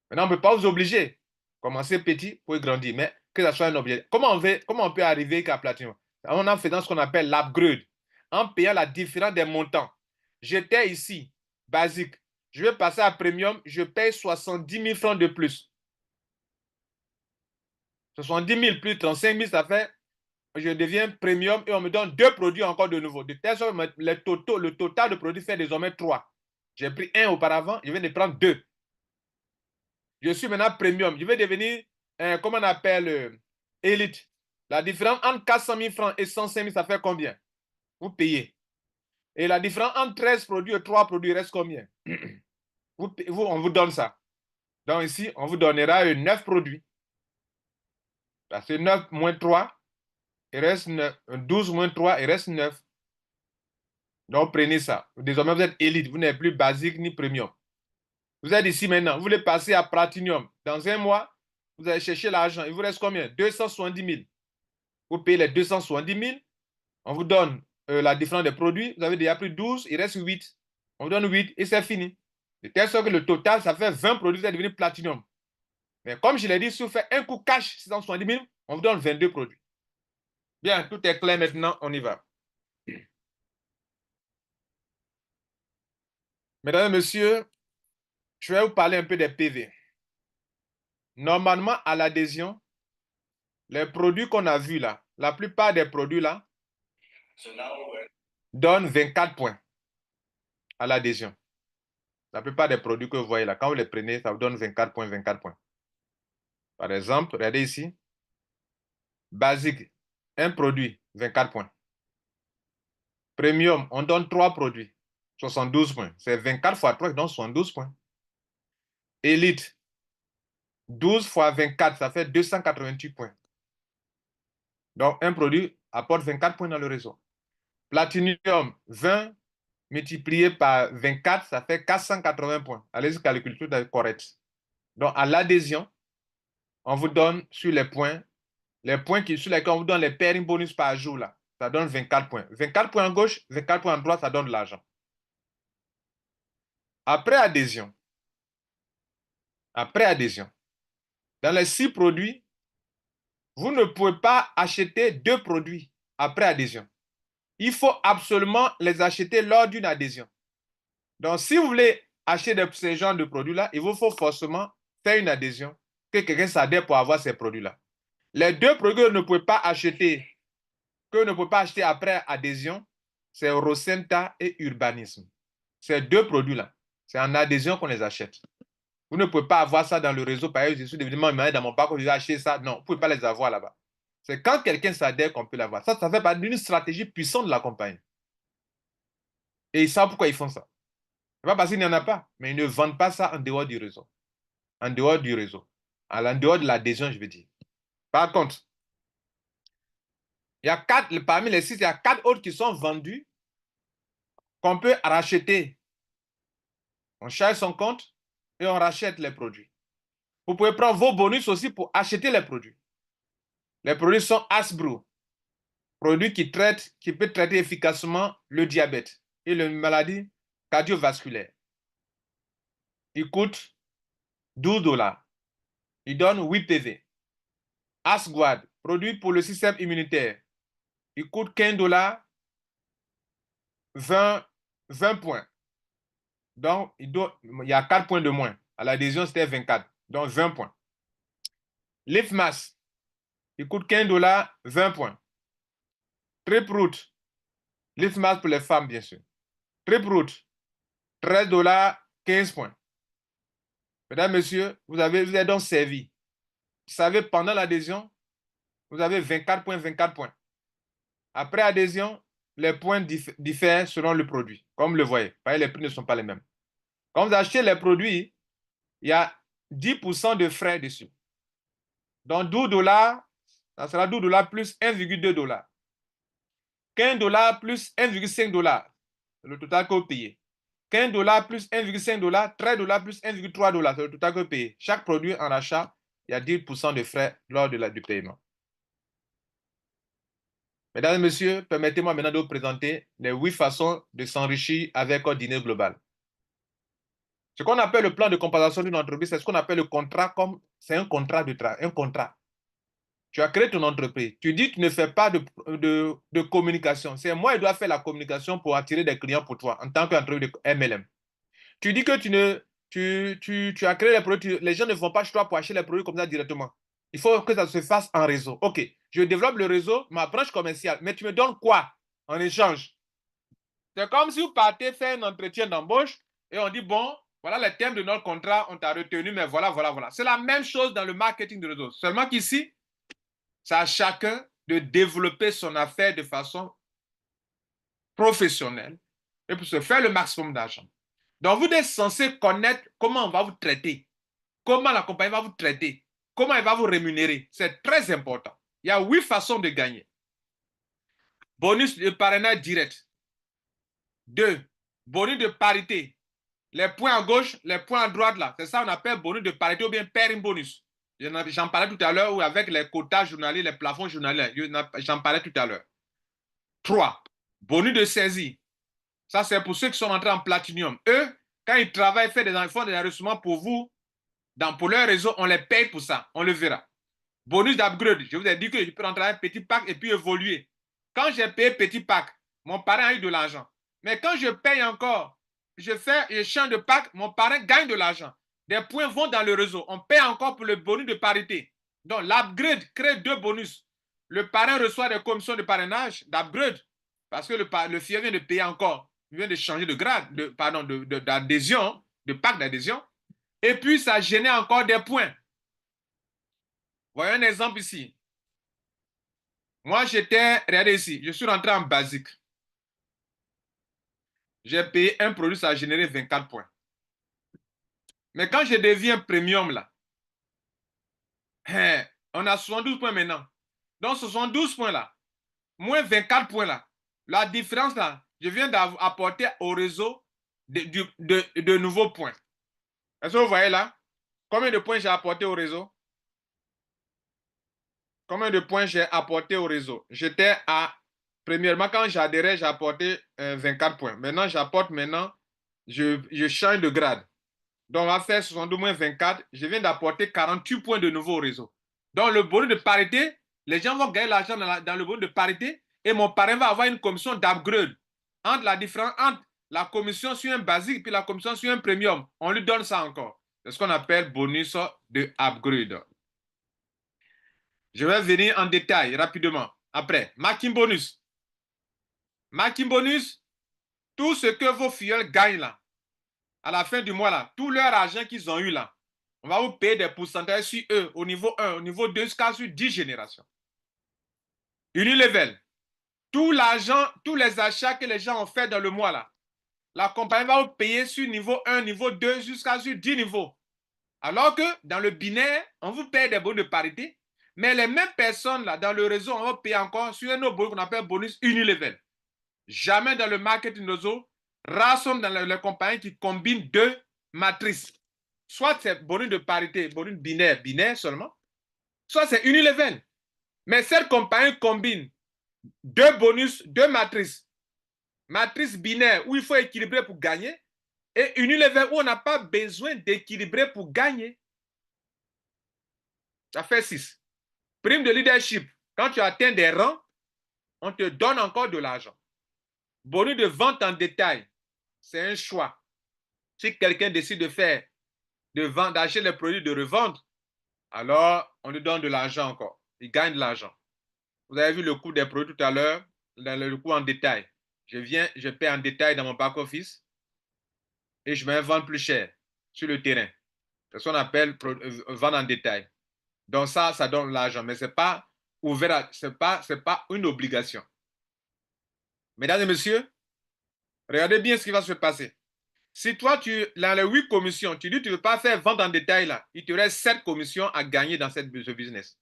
Maintenant, on ne peut pas vous obliger. Commencez petit pour grandir, mais que ça soit un objet. Comment on peut arriver à Platinum? En faisant ce qu'on appelle l'upgrade, en payant la différence des montants. J'étais ici, basique. Je vais passer à premium, je paye 70 000 francs de plus. 70 000 plus 35 000, ça fait, je deviens premium et on me donne 2 produits encore de nouveau. De telle sorte que le total de produits fait désormais 3. J'ai pris 1 auparavant, je viens de prendre 2. Je suis maintenant premium. Je vais devenir, comment on appelle, élite. La différence entre 400 000 francs et 105 000, ça fait combien? Vous payez. Et la différence entre 13 produits et 3 produits reste combien? On vous donne ça. Donc ici, on vous donnera 9 produits. Parce que 9 moins 3, il reste 9. 12 moins 3, il reste 9. Donc prenez ça. Désormais, vous êtes élite. Vous n'êtes plus basique ni premium. Vous êtes ici maintenant. Vous voulez passer à platinum. Dans un mois, vous allez chercher l'argent. Il vous reste combien? 270 000. Vous payez les 270 000. On vous donne la différence des produits. Vous avez déjà pris 12, il reste 8. On vous donne 8 et c'est fini. De telle sorte que le total, ça fait 20 produits, vous êtes devenu platinum. Mais comme je l'ai dit, si vous faites un coup cash, 670 000, on vous donne 22 produits. Bien, tout est clair maintenant, on y va. Mesdames et messieurs, je vais vous parler un peu des PV. Normalement, à l'adhésion, les produits qu'on a vus là, la plupart des produits là, donnent 24 points à l'adhésion. La plupart des produits que vous voyez là, quand vous les prenez, ça vous donne 24 points, 24 points. Par exemple, regardez ici. Basique, un produit, 24 points. Premium, on donne 3 produits, 72 points. C'est 24 fois 3 qui donne 72 points. Élite, 12 fois 24, ça fait 288 points. Donc, un produit apporte 24 points dans le réseau. Platinum, 20 multiplié par 24, ça fait 480 points. Allez-y, calculez tout est correct. Donc, à l'adhésion, on vous donne sur les points sur lesquels on vous donne les pairing bonus par jour, là, ça donne 24 points. 24 points à gauche, 24 points à droite, ça donne de l'argent. Après adhésion, dans les 6 produits, vous ne pouvez pas acheter 2 produits après adhésion. Il faut absolument les acheter lors d'une adhésion. Donc, si vous voulez acheter ces genres de produits-là, il vous faut forcément faire une adhésion que quelqu'un s'adhère pour avoir ces produits-là. Les deux produits que vous ne pouvez pas acheter, après adhésion, c'est Rosenta et Urbanisme. Ces deux produits-là, c'est en adhésion qu'on les achète. Vous ne pouvez pas avoir ça dans le réseau. Par exemple, je suis évidemment dans mon parc, je vais acheter ça. Non, vous ne pouvez pas les avoir là-bas. C'est quand quelqu'un s'adhère qu'on peut l'avoir. Ça fait partie d'une stratégie puissante de la compagnie. Et ils savent pourquoi ils font ça. Ce n'est pas parce qu'il n'y en a pas, mais ils ne vendent pas ça en dehors du réseau. En dehors du réseau. En dehors de l'adhésion, je veux dire. Par contre, il y a parmi les 6, il y a 4 autres qui sont vendus qu'on peut racheter. On charge son compte et on rachète les produits. Vous pouvez prendre vos bonus aussi pour acheter les produits. Les produits sont Asbro, produit qui peut traiter efficacement le diabète et les maladies cardiovasculaires. Il coûte 12 $. Il donne 8 PV. Asguard, produit pour le système immunitaire. Il coûte 15 $, 20 points. Donc, il y a 4 points de moins. À l'adhésion, c'était 24. Donc, 20 points. Lifmas, il coûte 15 $, 20 points. Triproot, Lifmas pour les femmes, bien sûr. Triproot, 13 $, 15 points. Mesdames, Messieurs, vous êtes donc servi. Vous savez, pendant l'adhésion, vous avez 24 points, 24 points. Après adhésion, les points diffèrent selon le produit, comme vous le voyez. Les prix ne sont pas les mêmes. Quand vous achetez les produits, il y a 10% de frais dessus. Donc 12 $, ça sera 12 $ plus 1,2 $. 15 $ plus 1,5 $. C'est le total que vous payez. 15 $ plus 1,5 $, 13 $ plus 1,3 $. C'est le total que vous payez. Chaque produit en achat, il y a 10% de frais lors du paiement. Mesdames et messieurs, permettez-moi maintenant de vous présenter les 8 façons de s'enrichir avec un dîner global. Ce qu'on appelle le plan de compensation d'une entreprise, c'est ce qu'on appelle le contrat, c'est un contrat de travail, un contrat. Tu as créé ton entreprise. Tu dis que tu ne fais pas de communication. C'est moi qui dois faire la communication pour attirer des clients pour toi en tant qu'entreprise de MLM. Tu dis que tu as créé les produits, les gens ne vont pas chez toi pour acheter les produits comme ça directement. Il faut que ça se fasse en réseau. OK, je développe le réseau, ma branche commerciale, mais tu me donnes quoi en échange? C'est comme si vous partez faire un entretien d'embauche et on dit, bon, voilà les thèmes de notre contrat, on t'a retenu, mais voilà. C'est la même chose dans le marketing de réseau. Seulement qu'ici, c'est à chacun de développer son affaire de façon professionnelle et pour se faire le maximum d'argent. Donc, vous êtes censé connaître comment on va vous traiter, comment la compagnie va vous traiter, comment elle va vous rémunérer. C'est très important. Il y a 8 façons de gagner. Bonus de parrainage direct. 2. Bonus de parité. Les points à gauche, les points à droite, là. C'est ça qu'on appelle bonus de parité ou bien pairing bonus. J'en parlais tout à l'heure, ou avec les quotas journaliers, les plafonds journaliers. J'en parlais tout à l'heure. 3. Bonus de saisie. Ça, c'est pour ceux qui sont entrés en platinium. Eux, quand ils travaillent, font des enregistrements pour vous, pour leur réseau, on les paye pour ça. On le verra. Bonus d'upgrade. Je vous ai dit que je peux rentrer un petit pack et puis évoluer. Quand j'ai payé petit pack, mon parrain a eu de l'argent. Mais quand je paye encore, je change de pack, mon parrain gagne de l'argent. Des points vont dans le réseau. On paye encore pour le bonus de parité. Donc, l'upgrade crée 2 bonus. Le parrain reçoit des commissions de parrainage, d'upgrade, parce que le FIA vient de payer encore. Il vient de changer de grade, d'adhésion, de pack d'adhésion. Et puis, ça génère encore des points. Voyons un exemple ici. Moi, regardez ici, je suis rentré en basique. J'ai payé un produit, ça a généré 24 points. Mais quand je deviens premium, là, on a 72 points maintenant. Donc, ce 72 points là, moins 24 points là, la différence là, je viens d'apporter au réseau de nouveaux points. Est-ce que vous voyez là? Combien de points j'ai apporté au réseau? Combien de points j'ai apporté au réseau? J'étais premièrement, quand j'adhérais, j'ai apporté 24 points. Maintenant, je change de grade. Donc, on va faire 62 moins 24. Je viens d'apporter 48 points de nouveau au réseau. Donc, le bonus de parité, les gens vont gagner l'argent dans le bonus de parité et mon parrain va avoir une commission d'upgrade entre la commission sur un basique et puis la commission sur un premium. On lui donne ça encore. C'est ce qu'on appelle bonus de upgrade. Je vais venir en détail rapidement. Après, marking bonus. Marking bonus, tout ce que vos filleuls gagnent là, à la fin du mois là, tout leur argent qu'ils ont eu là, on va vous payer des pourcentages sur eux au niveau 1, au niveau 2, jusqu'à sur 10 générations. Unilevel, tout l'argent, tous les achats que les gens ont fait dans le mois là, la compagnie va vous payer sur niveau 1, niveau 2, jusqu'à sur 10 niveaux. Alors que dans le binaire, on vous paye des bonus de parité, mais les mêmes personnes là, dans le réseau, on va payer encore sur un autre bonus qu'on appelle bonus unilevel. Jamais dans le marketing réseau, rares sont dans les compagnies qui combinent deux matrices. Soit c'est bonus de parité, bonus binaire, binaire seulement, soit c'est unilevel. Mais cette compagnie combine deux bonus, deux matrices. Matrice binaire où il faut équilibrer pour gagner et unilevel où on n'a pas besoin d'équilibrer pour gagner. Ça fait 6. Prime de leadership. Quand tu atteins des rangs, on te donne encore de l'argent. Bonus de vente en détail. C'est un choix. Si quelqu'un décide de faire, de vendre, d'acheter les produits, de revendre, alors on lui donne de l'argent encore. Il gagne de l'argent. Vous avez vu le coût des produits tout à l'heure, le coût en détail. Je paie en détail dans mon back-office et je mets vendre plus cher sur le terrain. C'est ce qu'on appelle vendre en détail. Donc ça donne l'argent, mais ce n'est pas ouvert, ce n'est pas une obligation. Mesdames et messieurs, regardez bien ce qui va se passer. Si toi, dans les 8 commissions, tu dis que tu ne veux pas faire vente en détail, là, il te reste 7 commissions à gagner dans ce business.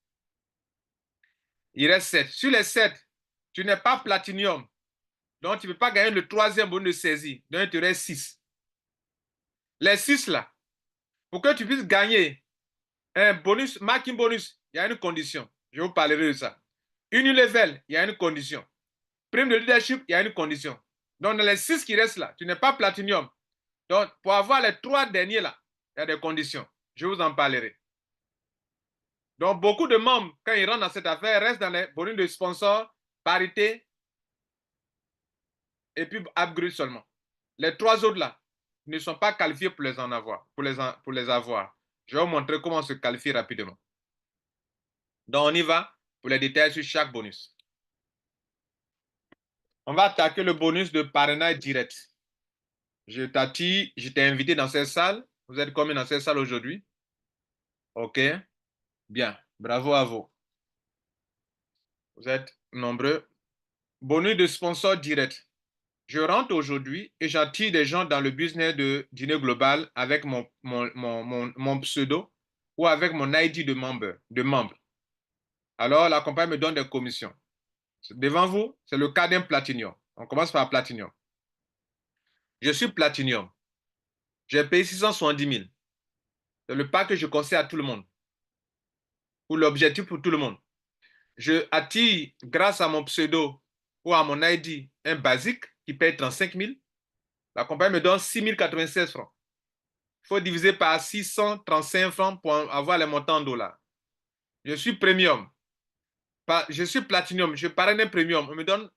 Il reste 7. Sur les 7, tu n'es pas Platinum. Donc, tu ne peux pas gagner le troisième bonus de saisie. Donc, il te reste 6. Les 6 là, pour que tu puisses gagner un bonus, marking bonus, il y a une condition. Je vous parlerai de ça. Unilevel, il y a une condition. Prime de leadership, il y a une condition. Donc, dans les 6 qui restent là, tu n'es pas Platinum. Donc, pour avoir les 3 derniers là, il y a des conditions. Je vous en parlerai. Donc, beaucoup de membres, quand ils rentrent dans cette affaire, restent dans les bonus de sponsor, parité, et puis upgrade seulement. Les 3 autres là ne sont pas qualifiés pour les en avoir, pour les avoir. Je vais vous montrer comment on se qualifie rapidement. Donc, on y va pour les détails sur chaque bonus. On va attaquer le bonus de parrainage direct. Je t'ai invité dans cette salle. Vous êtes combien dans cette salle aujourd'hui? OK. Bien. Bravo à vous. Vous êtes nombreux. Bonus de sponsor direct. Je rentre aujourd'hui et j'attire des gens dans le business de dîner global avec mon pseudo ou avec mon ID de membre. Alors, la compagnie me donne des commissions. Devant vous, c'est le cas d'un Platinum. On commence par Platinum. Je suis Platinum. J'ai payé 670 000. C'est le pack que je conseille à tout le monde. Ou l'objectif pour tout le monde. Je attire, grâce à mon pseudo ou à mon ID, un basique qui paye 35 000. La compagnie me donne 6 096 francs. Il faut diviser par 635 francs pour avoir les montants en dollars. Je suis premium. Je suis platinum. Je parraine un premium. On me donne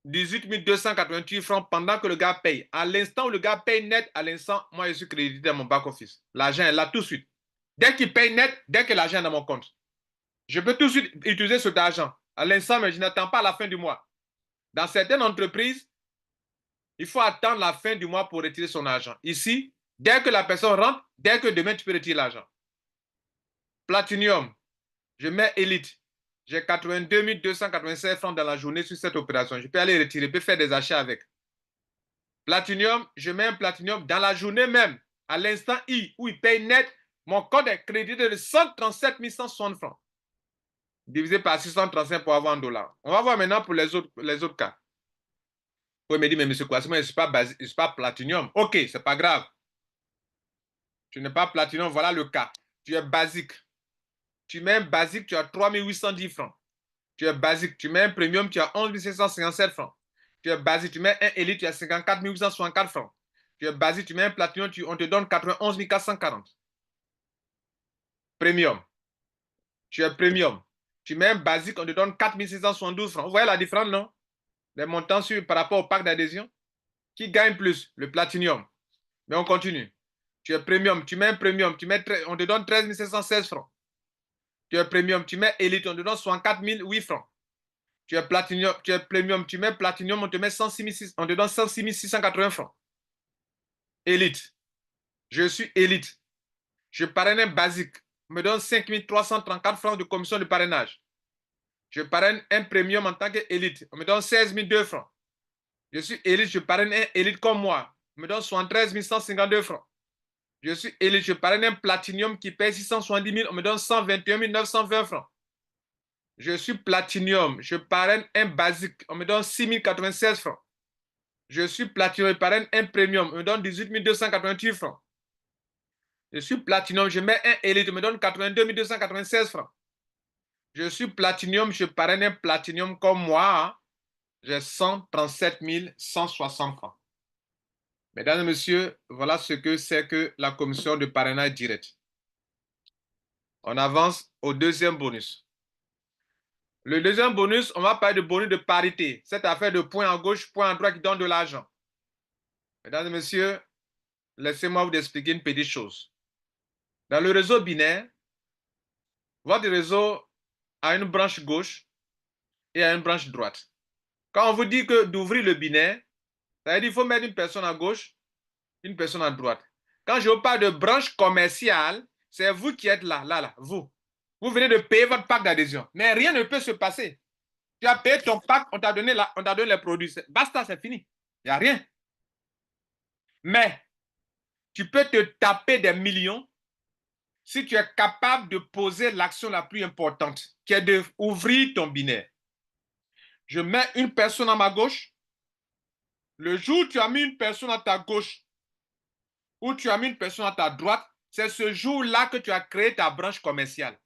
18 288 francs pendant que le gars paye. À l'instant où le gars paye net, à l'instant, moi, je suis crédité dans mon back-office. L'argent est là tout de suite. Dès qu'il paye net, dès que l'argent est dans mon compte, je peux tout de suite utiliser cet argent. À l'instant, mais je n'attends pas la fin du mois. Dans certaines entreprises, il faut attendre la fin du mois pour retirer son argent. Ici, dès que la personne rentre, dès que demain, tu peux retirer l'argent. Platinum, je mets Elite. J'ai 82 296 francs dans la journée sur cette opération. Je peux aller retirer, je peux faire des achats avec. Platinum, je mets un Platinum dans la journée même, à l'instant I, où il paye net, mon code est crédité de 137 160 francs. Divisé par 635 pour avoir $1. On va voir maintenant pour les autres cas. Vous me dire, mais M. Kouassi, je ne suis pas Platinum. OK, ce n'est pas grave. Tu n'es pas Platinum, voilà le cas. Tu es basique. Tu mets un basique, tu as 3 810 francs. Tu es basique. Tu mets un premium, tu as 11 757 francs. Tu es basique. Tu mets un élite, tu as 54 864 francs. Tu es basique, tu mets un platinum, on te donne 91 440. Premium. Tu es premium. Tu mets un basique, on te donne 4 672 francs. Vous voyez la différence, non? Les montants par rapport au pack d'adhésion. Qui gagne plus? Le platinum. Mais on continue. Tu es premium, tu mets un premium, on te donne 13 716 francs. Tu es premium, tu mets élite, on te donne 64 008 francs. Tu es platinum, tu es premium, tu mets platinum, on te donne 106 680 francs. Élite. Je suis élite. Je parraine un basique. On me donne 5 334 francs de commission de parrainage. Je parraine un premium en tant qu'élite. On me donne 16 002 francs. Je suis élite, je parraine un élite comme moi. On me donne 73 152 francs. Je suis élite, je parraine un platinum qui paye 670 000. On me donne 121 920 francs. Je suis platinium, je parraine un basique. On me donne 6 096 francs. Je suis platinum, je parraine un premium. On me donne 18 288 francs. Je suis platinum, je mets un élite. On me donne 82 296 francs. Je suis platinum, je parraine un platinum comme moi. J'ai 137 160 francs. Mesdames et messieurs, voilà ce que c'est que la commission de parrainage direct. On avance au deuxième bonus. Le deuxième bonus, on va parler de bonus de parité. Cette affaire de point à gauche, point à droite qui donne de l'argent. Mesdames et messieurs, laissez-moi vous expliquer une petite chose. Dans le réseau binaire, votre réseau a une branche gauche et a une branche droite. Quand on vous dit que d'ouvrir le binaire, ça veut dire qu'il faut mettre une personne à gauche, une personne à droite. Quand je vous parle de branche commerciale, c'est vous qui êtes là, vous. Vous venez de payer votre pack d'adhésion, mais rien ne peut se passer. Tu as payé ton pack, on t'a donné les produits. Basta, c'est fini. Il n'y a rien. Mais tu peux te taper des millions si tu es capable de poser l'action la plus importante, qui est d'ouvrir ton binaire. Je mets une personne à ma gauche. Le jour où tu as mis une personne à ta gauche ou tu as mis une personne à ta droite, c'est ce jour-là que tu as créé ta branche commerciale.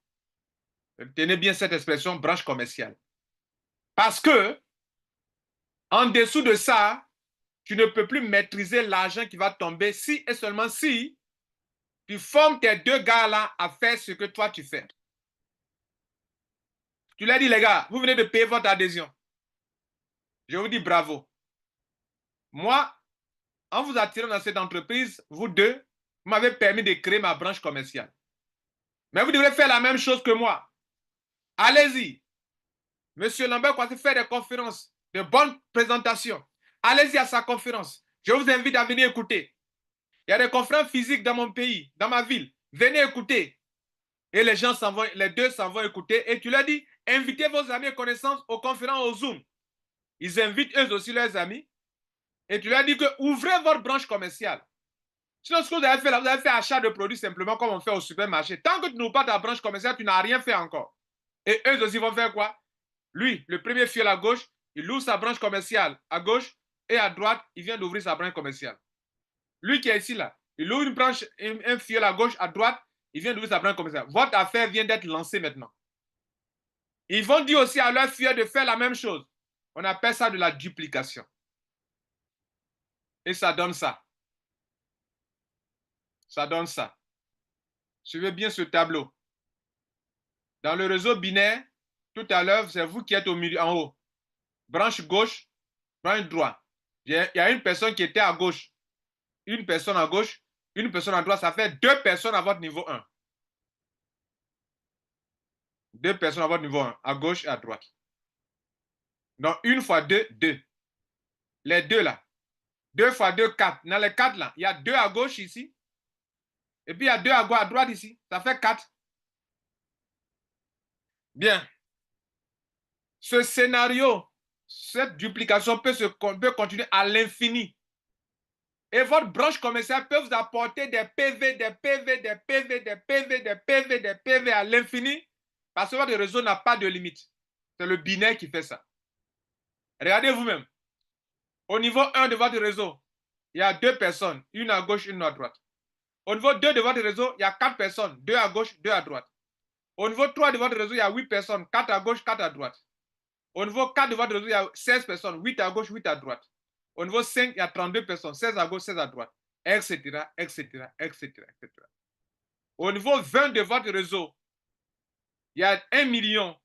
Tenez bien cette expression, branche commerciale. Parce que, en dessous de ça, tu ne peux plus maîtriser l'argent qui va tomber si et seulement si tu formes tes deux gars-là à faire ce que toi tu fais. Tu leur dis, les gars, vous venez de payer votre adhésion. Je vous dis bravo. Moi, en vous attirant dans cette entreprise, vous deux, vous m'avez permis de créer ma branche commerciale. Mais vous devrez faire la même chose que moi. Allez-y. Monsieur Lambert Kouassi fait des conférences, de bonnes présentations. Allez-y à sa conférence. Je vous invite à venir écouter. Il y a des conférences physiques dans mon pays, dans ma ville. Venez écouter. Et les gens s'en vont, les deux s'en vont écouter. Et tu leur dis, invitez vos amis et connaissances aux conférences au Zoom. Ils invitent eux aussi leurs amis. Et tu leur dis que ouvrez votre branche commerciale. Sinon, ce que vous avez fait là, vous avez fait achat de produits simplement comme on fait au supermarché. Tant que tu n'ouvres pas ta branche commerciale, tu n'as rien fait encore. Et eux aussi vont faire quoi? Lui, le premier fiel à gauche, il ouvre sa branche commerciale à gauche et à droite, il vient d'ouvrir sa branche commerciale. Lui qui est ici là, il ouvre une branche, un fiel à gauche, à droite, il vient d'ouvrir sa branche commerciale. Votre affaire vient d'être lancée maintenant. Ils vont dire aussi à leur fiel de faire la même chose. On appelle ça de la duplication. Et ça donne ça. Ça donne ça. Suivez bien ce tableau. Dans le réseau binaire, tout à l'heure, c'est vous qui êtes au milieu, en haut. Branche gauche, branche droite. Il y a une personne qui était à gauche. Une personne à gauche, une personne à droite. Ça fait deux personnes à votre niveau 1. Deux personnes à votre niveau 1, à gauche et à droite. Donc, une fois deux, deux. Les deux là. Deux fois deux, quatre. Dans les quatre là, il y a deux à gauche ici. Et puis, il y a deux à droite ici. Ça fait quatre. Bien. Ce scénario, cette duplication peut continuer à l'infini. Et votre branche commerciale peut vous apporter des PV, des PV, des PV, des PV, des PV, des PV à l'infini parce que votre réseau n'a pas de limite. C'est le binaire qui fait ça. Regardez vous-même. Au niveau 1 de votre réseau, il y a deux personnes, une à gauche, une à droite. Au niveau 2 de votre réseau, il y a 4 personnes, 2 à gauche, 2 à droite. Au niveau 3 de votre réseau, il y a 8 personnes, 4 à gauche, 4 à droite. Au niveau 4 de votre réseau, il y a 16 personnes, 8 à gauche, 8 à droite. Au niveau 5, il y a 32 personnes, 16 à gauche, 16 à droite, etc., etc., etc., etc. Au niveau 20 de votre réseau, il y a 1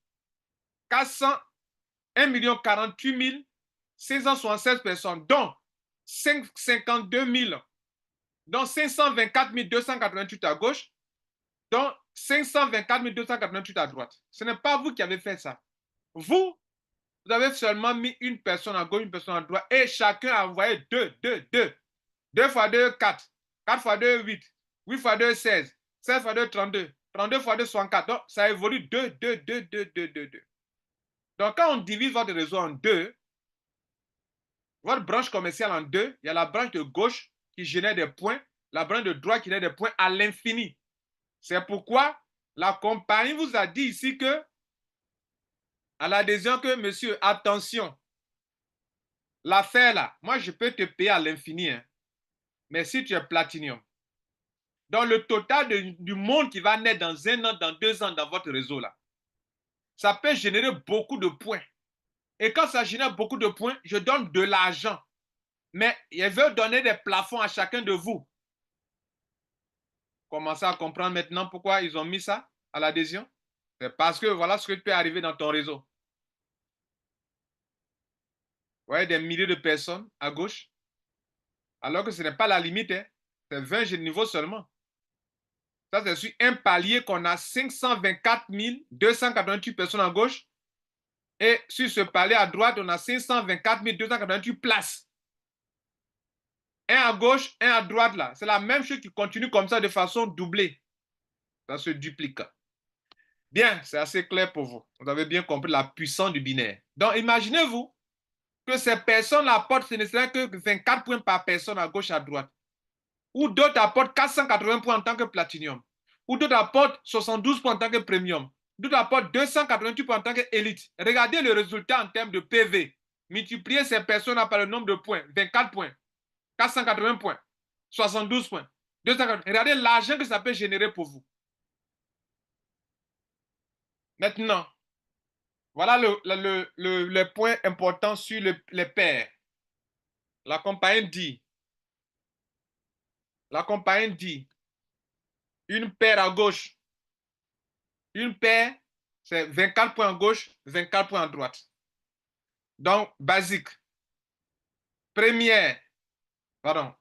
48 676 personnes, dont 52 000 Donc 524 288 à gauche, donc 524 288 à droite. Ce n'est pas vous qui avez fait ça. Vous avez seulement mis une personne à gauche, une personne à droite, et chacun a envoyé 2, 2, 2. 2 fois 2, 4. 4 fois 2, 8. 8 fois 2, 16. 16 fois 2, 32. 32 fois 2, 64. Donc, ça évolue 2, 2, 2, 2, 2, 2, 2. Donc, quand on divise votre réseau en deux, votre branche commerciale en deux, il y a la branche de gauche qui génère des points, la branche de droite qui génère des points à l'infini. C'est pourquoi la compagnie vous a dit ici que, à l'adhésion, que monsieur, attention, l'affaire là, moi je peux te payer à l'infini, hein, mais si tu es platinium, dans le total du monde qui va naître dans 1 an, dans 2 ans dans votre réseau là, ça peut générer beaucoup de points. Et quand ça génère beaucoup de points, je donne de l'argent. Mais je veux donner des plafonds à chacun de vous. Commencez à comprendre maintenant pourquoi ils ont mis ça à l'adhésion. C'est parce que voilà ce qui peut arriver dans ton réseau. Vous voyez des milliers de personnes à gauche, alors que ce n'est pas la limite, hein. C'est 20 niveaux seulement. Ça, c'est sur un palier qu'on a 524 288 personnes à gauche. Et sur ce palier à droite, on a 524 288 places. Un à gauche, un à droite là. C'est la même chose qui continue comme ça de façon doublée. Ça se duplique. Bien, c'est assez clair pour vous. Vous avez bien compris la puissance du binaire. Donc, imaginez-vous que ces personnes apportent, ce ne serait que 24 points par personne à gauche, à droite. Ou d'autres apportent 480 points en tant que platinium. Ou d'autres apportent 72 points en tant que premium. D'autres apportent 288 points en tant qu'élite. Regardez le résultat en termes de PV. Multipliez ces personnes par le nombre de points. 24 points, 480 points, 72 points, 280. Regardez l'argent que ça peut générer pour vous. Maintenant, voilà le point important sur les paires. La compagnie dit, une paire à gauche, une paire, c'est 24 points à gauche, 24 points à droite. Donc, basique.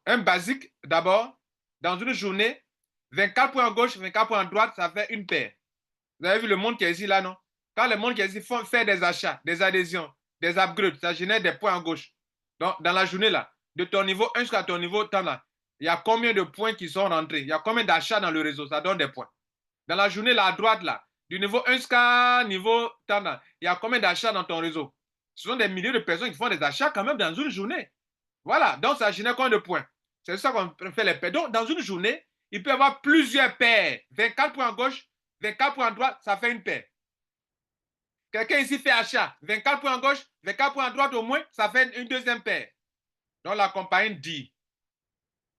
Un basique, d'abord, dans une journée, 24 points à gauche, 24 points à droite, ça fait une paire. Vous avez vu le monde qui est ici là, non? Quand le monde qui est ici fait des achats, des adhésions, des upgrades, ça génère des points à gauche. Donc, dans la journée là, de ton niveau 1 jusqu'à ton niveau temps là, il y a combien de points qui sont rentrés? Il y a combien d'achats dans le réseau? Ça donne des points. Dans la journée là, à droite là, du niveau 1 jusqu'à niveau temps là, il y a combien d'achats dans ton réseau? Ce sont des milliers de personnes qui font des achats quand même dans une journée. Voilà, donc ça génère combien de points? C'est ça qu'on fait les paires. Donc, dans une journée, il peut y avoir plusieurs paires. 24 points à gauche, 24 points à droite, ça fait une paire. Quelqu'un ici fait achat, 24 points à gauche, 24 points à droite au moins, ça fait une deuxième paire. Donc la compagnie dit,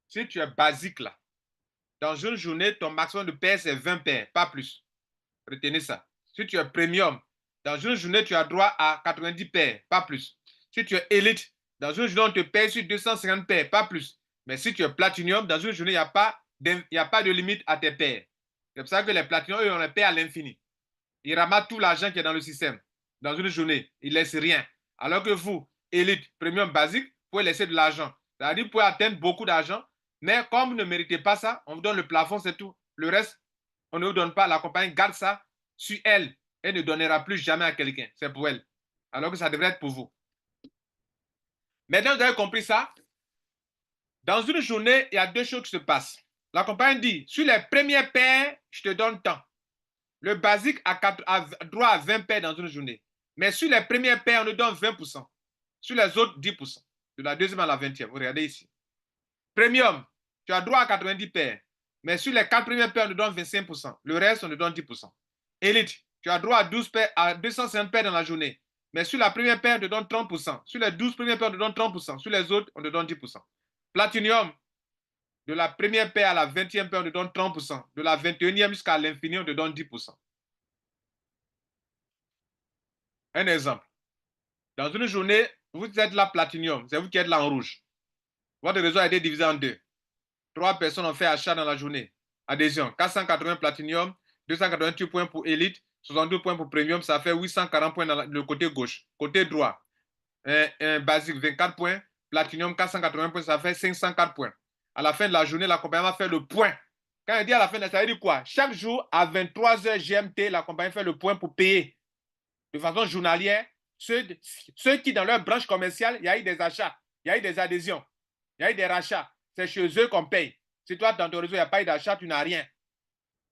si tu es basique là, dans une journée, ton maximum de paires, c'est 20 paires, pas plus. Retenez ça. Si tu es premium, dans une journée, tu as droit à 90 paires, pas plus. Si tu es élite, dans une journée, on te paye sur 250 paires, pas plus. Mais si tu es platinum, dans une journée, il n'y a pas de limite à tes paires. C'est pour ça que les platinum, eux, on les paye à l'infini. Ils ramassent tout l'argent qui est dans le système. Dans une journée, ils ne laissent rien. Alors que vous, élite, premium, basique, vous pouvez laisser de l'argent. C'est-à-dire que vous pouvez atteindre beaucoup d'argent, mais comme vous ne méritez pas ça, on vous donne le plafond, c'est tout. Le reste, on ne vous donne pas. La compagnie garde ça sur elle et ne donnera plus jamais à quelqu'un. C'est pour elle. Alors que ça devrait être pour vous. Maintenant, vous avez compris ça? Dans une journée, il y a deux choses qui se passent. La compagnie dit, sur les premières paires, je te donne tant. Le basique a droit à 20 paires dans une journée. Mais sur les premières paires, on nous donne 20%. Sur les autres, 10%. De la deuxième à la 20e. Vous regardez ici. Premium, tu as droit à 90 paires. Mais sur les 4 premières paires, on nous donne 25%. Le reste, on nous donne 10%. Élite, tu as droit à 12 paires, à 250 paires dans la journée. Mais sur la première paire, on te donne 30%. Sur les 12 premières paires, on te donne 30%. Sur les autres, on te donne 10%. Platinum, de la première paire à la 20e paire, on te donne 30%. De la 21e jusqu'à l'infini, on te donne 10%. Un exemple. Dans une journée, vous êtes là platinum, c'est vous qui êtes là en rouge. Votre réseau a été divisé en deux. 3 personnes ont fait achat dans la journée. Adhésion, 480 platinum, 288 points pour élite, 62 points pour premium, ça fait 840 points dans le côté gauche. Côté droit, un basique, 24 points, platinum, 480 points, ça fait 504 points. À la fin de la journée, la compagnie va faire le point. Quand il dit à la fin, ça veut dire quoi? Chaque jour, à 23h GMT, la compagnie fait le point pour payer de façon journalière ceux qui, dans leur branche commerciale, il y a eu des achats, il y a eu des adhésions, il y a eu des rachats. C'est chez eux qu'on paye. Si toi, dans ton réseau, il n'y a pas eu d'achat, tu n'as rien.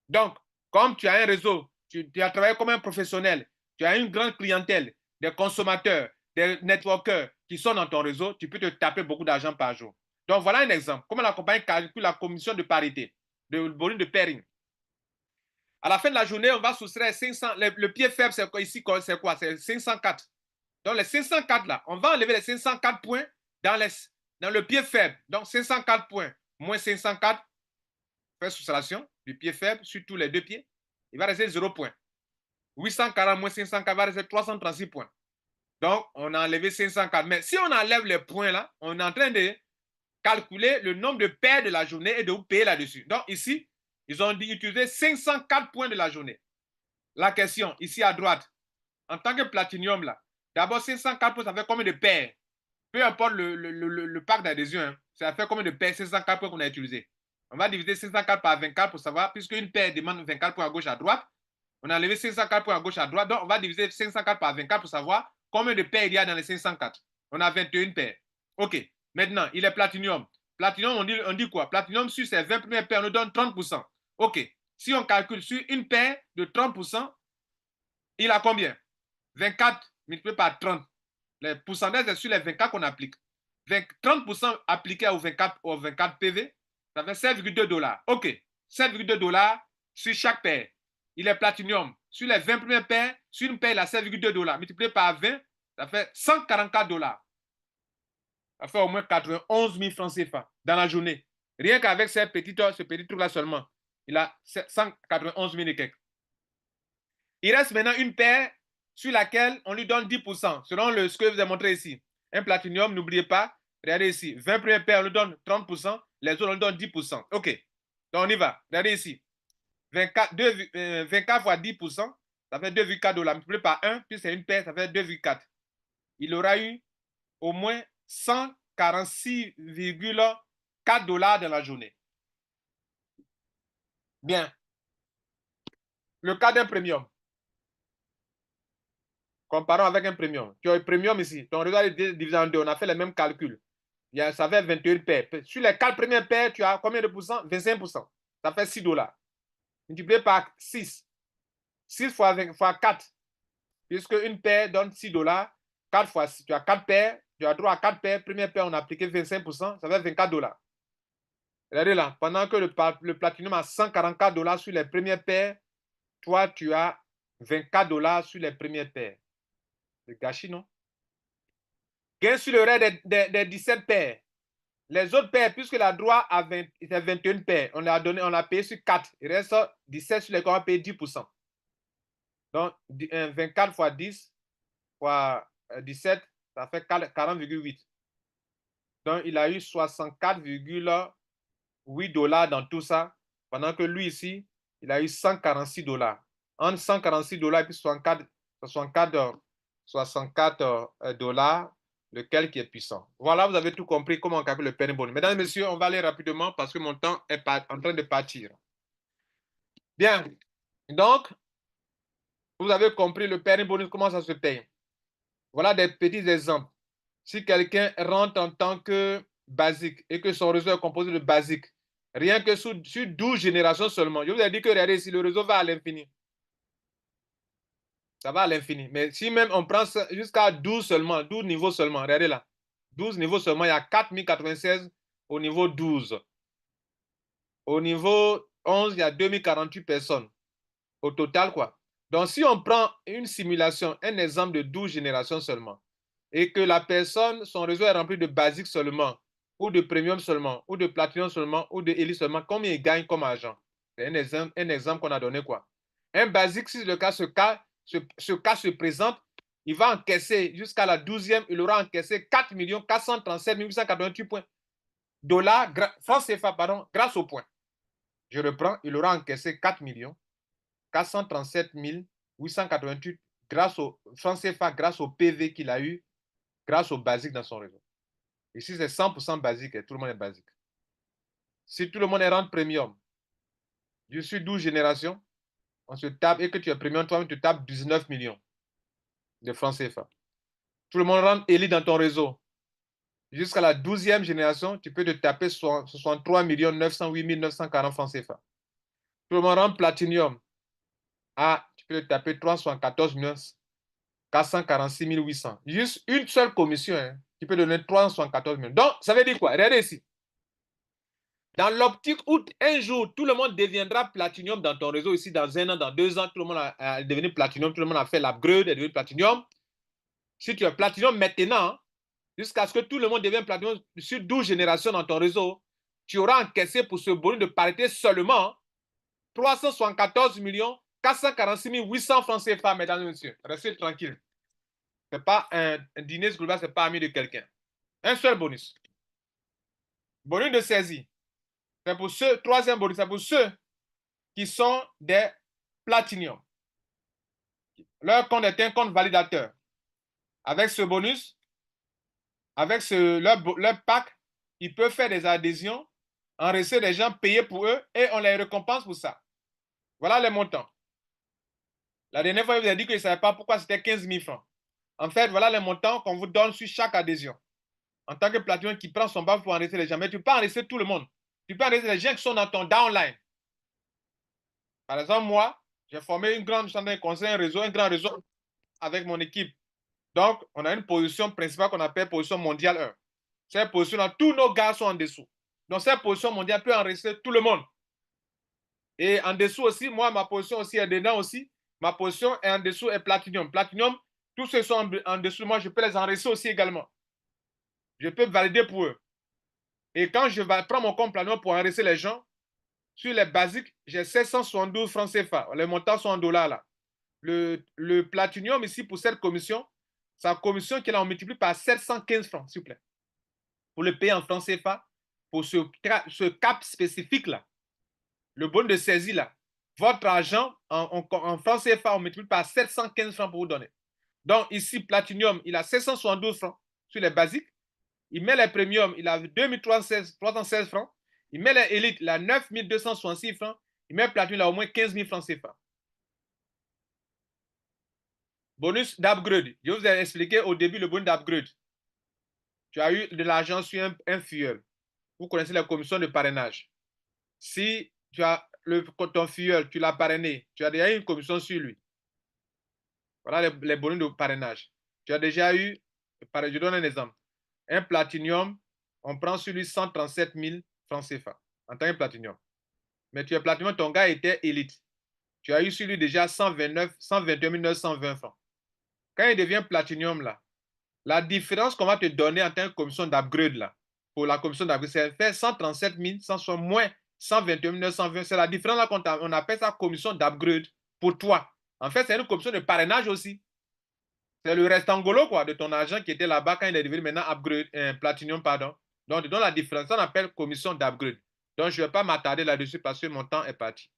Donc, comme tu as un réseau, tu as travaillé comme un professionnel, tu as une grande clientèle, des consommateurs, des networkers qui sont dans ton réseau, tu peux te taper beaucoup d'argent par jour. Donc, voilà un exemple. Comment la compagnie calcule la commission de parité, de volume de pairing. À la fin de la journée, on va soustraire 500. Le pied faible, c'est quoi ici? C'est quoi? C'est 504. Donc, les 504 là, on va enlever les 504 points dans le pied faible. Donc, 504 points moins 504, fait soustraction du pied faible sur tous les deux pieds. Il va rester 0 points. 840 moins 504 va rester 336 points. Donc, on a enlevé 504. Mais si on enlève les points là, on est en train de calculer le nombre de paires de la journée et de vous payer là-dessus. Donc, ici, ils ont dit utiliser 504 points de la journée. La question, ici à droite, en tant que platinium, là, d'abord 504 points, ça fait combien de paires? Peu importe le pack d'adhésion, hein, ça fait combien de paires 504 points qu'on a utilisé? On va diviser 504 par 24 pour savoir, puisque une paire demande 24 points à gauche à droite. On a enlevé 504 points à gauche à droite, donc on va diviser 504 par 24 pour savoir combien de paires il y a dans les 504. On a 21 paires. OK. Maintenant, il est platinium. Platinium, on dit quoi? Platinium, sur ses 20 premières paires, on nous donne 30%. OK. Si on calcule sur une paire de 30%, il a combien? 24 multiplié par 30. Les pourcentages, c'est sur les 24 qu'on applique. 30% appliqué aux 24 PV, ça fait 7,2 dollars. OK. 7,2 dollars sur chaque paire. Il est platinium. Sur les 20 premières paires, sur une paire, il a 7,2 dollars. Multiplié par 20, ça fait 144 dollars. Ça fait au moins 91 000 francs CFA dans la journée. Rien qu'avec ce petit truc-là seulement, il a 191 000 et quelques. Il reste maintenant une paire sur laquelle on lui donne 10%, selon ce que je vous ai montré ici. Un platinium, n'oubliez pas, regardez ici, 20 premières paires, on lui donne 30%, les autres, on lui donne 10%. OK, donc on y va. Regardez ici, 24 fois 10%, ça fait 2,4 dollars. Multiplié par 1, puis c'est une paire, ça fait 2,4. Il aura eu au moins 146,4 dollars dans la journée. Bien. Le cas d'un premium. Comparons avec un premium. Tu as un premium ici. Ton réseau est divisé en deux. On a fait les mêmes calculs. Ça fait 21 paires. Sur les 4 premières paires, tu as combien de pourcents? 25%. Ça fait 6 dollars. Multiplié par 6. 6 fois 4. Puisque une paire donne 6 dollars. 4 fois 6. Tu as 4 paires. Tu as droit à 4 paires. Première paire, on a appliqué 25%. Ça fait 24 dollars. Regardez là. Pendant que le platinum a 144 dollars sur les premières paires, toi, tu as 24 dollars sur les premières paires. C'est gâchis, non? Gain sur le reste des 17 paires. Les autres paires, puisque la droit a 21 paires, on l'a payé sur 4. Il reste 17 sur lesquels on va payer 10%. Donc, 24 fois 10 fois 17, ça fait 40,8. Donc, il a eu 64,8 dollars dans tout ça, pendant que lui ici, il a eu 146 dollars. Entre 146 dollars et puis 64 dollars, lequel qui est puissant. Voilà, vous avez tout compris comment on calcule le pairing bonus. Mesdames et messieurs, on va aller rapidement parce que mon temps est en train de partir. Bien. Donc, vous avez compris le pairing bonus, comment ça se paye. Voilà des petits exemples. Si quelqu'un rentre en tant que basique et que son réseau est composé de basique, rien que sur 12 générations seulement, je vous ai dit que regardez, si le réseau va à l'infini, ça va à l'infini. Mais si même on prend jusqu'à 12 seulement, 12 niveaux seulement, regardez là. 12 niveaux seulement, il y a 4096 au niveau 12. Au niveau 11, il y a 2048 personnes. Au total, quoi. Donc, si on prend une simulation, un exemple de 12 générations seulement, et que la personne, son réseau est rempli de basique seulement, ou de premium seulement, ou de platinum seulement, ou de élite seulement, combien il gagne comme argent? C'est un exemple qu'on a donné, quoi. Un basique, si le cas se présente, il va encaisser jusqu'à la 12e, il aura encaissé 4 437 888 points. Dollars, francs CFA, pardon, grâce au point. Je reprends, il aura encaissé 4 437 888 grâce au francs CFA, grâce au PV qu'il a eu, grâce au basique dans son réseau. Ici, c'est 100% basique et tout le monde est basique. Si tout le monde est rente premium, je suis 12 générations, on se tape, et que tu es premium, toi-même, tu tapes 19 millions de francs CFA. Tout le monde rentre élite dans ton réseau. Jusqu'à la 12e génération, tu peux te taper 63 908 940 francs CFA. Tout le monde rentre platinium. Ah, tu peux te taper 314 446 800. Juste une seule commission, hein, qui peut donner 314 millions. Donc, ça veut dire quoi? Regardez ici. Dans l'optique où un jour, tout le monde deviendra platinium dans ton réseau ici, dans 1 an, dans 2 ans, tout le monde est devenu platinium, tout le monde a fait l'upgrade, est devenu platinium. Si tu es platinium maintenant, jusqu'à ce que tout le monde devienne platinium sur 12 générations dans ton réseau, tu auras encaissé pour ce bonus de parité seulement 374 446 800 francs CFA, mesdames et messieurs. Restez tranquille. Ce n'est pas un dîner global, ce n'est pas ami de quelqu'un. Un seul bonus. Bonus de saisie. C'est pour ceux, troisième bonus, c'est pour ceux qui sont des platinium. Leur compte est un compte validateur. Avec ce bonus, avec leur pack, ils peuvent faire des adhésions, enregistrer des gens payés pour eux et on les récompense pour ça. Voilà les montants. La dernière fois, je vous ai dit que je ne savais pas pourquoi c'était 15 000 francs. En fait, voilà les montants qu'on vous donne sur chaque adhésion. En tant que platinium qui prend son bas pour enregistrer les gens, mais tu peux enregistrer tout le monde. Tu peux enregistrer les gens qui sont dans ton downline. Par exemple, moi, j'ai formé une grande chambre de conseil, un grand réseau avec mon équipe. Donc, on a une position principale qu'on appelle position mondiale 1. Cette position-là, tous nos gars sont en dessous. Donc, cette position mondiale peut enregistrer tout le monde. Et en dessous aussi, moi, ma position aussi est dedans aussi. Ma position est en dessous est Platinum. Platinum, tous ceux qui sont en dessous, moi, je peux les enregistrer aussi également. Je peux valider pour eux. Et quand je vais prendre mon compte Platinum pour enregistrer les gens, sur les basiques, j'ai 772 francs CFA. Les montants sont en dollars là. Le Platinum ici, pour cette commission, sa commission qu'il a multiplié par 715 francs, s'il vous plaît. Pour le payer en francs CFA, pour ce cap spécifique là. Le bon de saisie là, votre argent en francs CFA, on multiplie par 715 francs pour vous donner. Donc ici, Platinum, il a 772 francs sur les basiques. Il met les premiums, il a 2316 francs. Il met les élites, il a 9266 francs. Il met Platinum, il a au moins 15 000 francs CFA. Bonus d'upgrade. Je vous ai expliqué au début le bonus d'upgrade. Tu as eu de l'argent sur un fuel. Vous connaissez la commission de parrainage. Si tu as ton fuel, tu l'as parrainé, tu as déjà eu une commission sur lui. Voilà les bonus de parrainage. Tu as déjà eu, je donne un exemple. Un platinium, on prend sur lui 137 000 francs CFA en tant que platinium. Mais tu es platinium, ton gars était élite. Tu as eu sur lui déjà 121 920 francs. Quand il devient platinium, là, la différence qu'on va te donner en tant que commission d'upgrade, là, pour la commission d'upgrade, c'est fait 137 100 moins 121 920. C'est la différence là qu'on appelle ça commission d'upgrade pour toi. En fait, c'est une commission de parrainage aussi. C'est le restangolo quoi, de ton argent qui était là-bas quand il est devenu maintenant upgrade, platinum, pardon. Donc, on donne la différence. Ça, on appelle commission d'upgrade. Donc, je ne vais pas m'attarder là-dessus parce que mon temps est parti.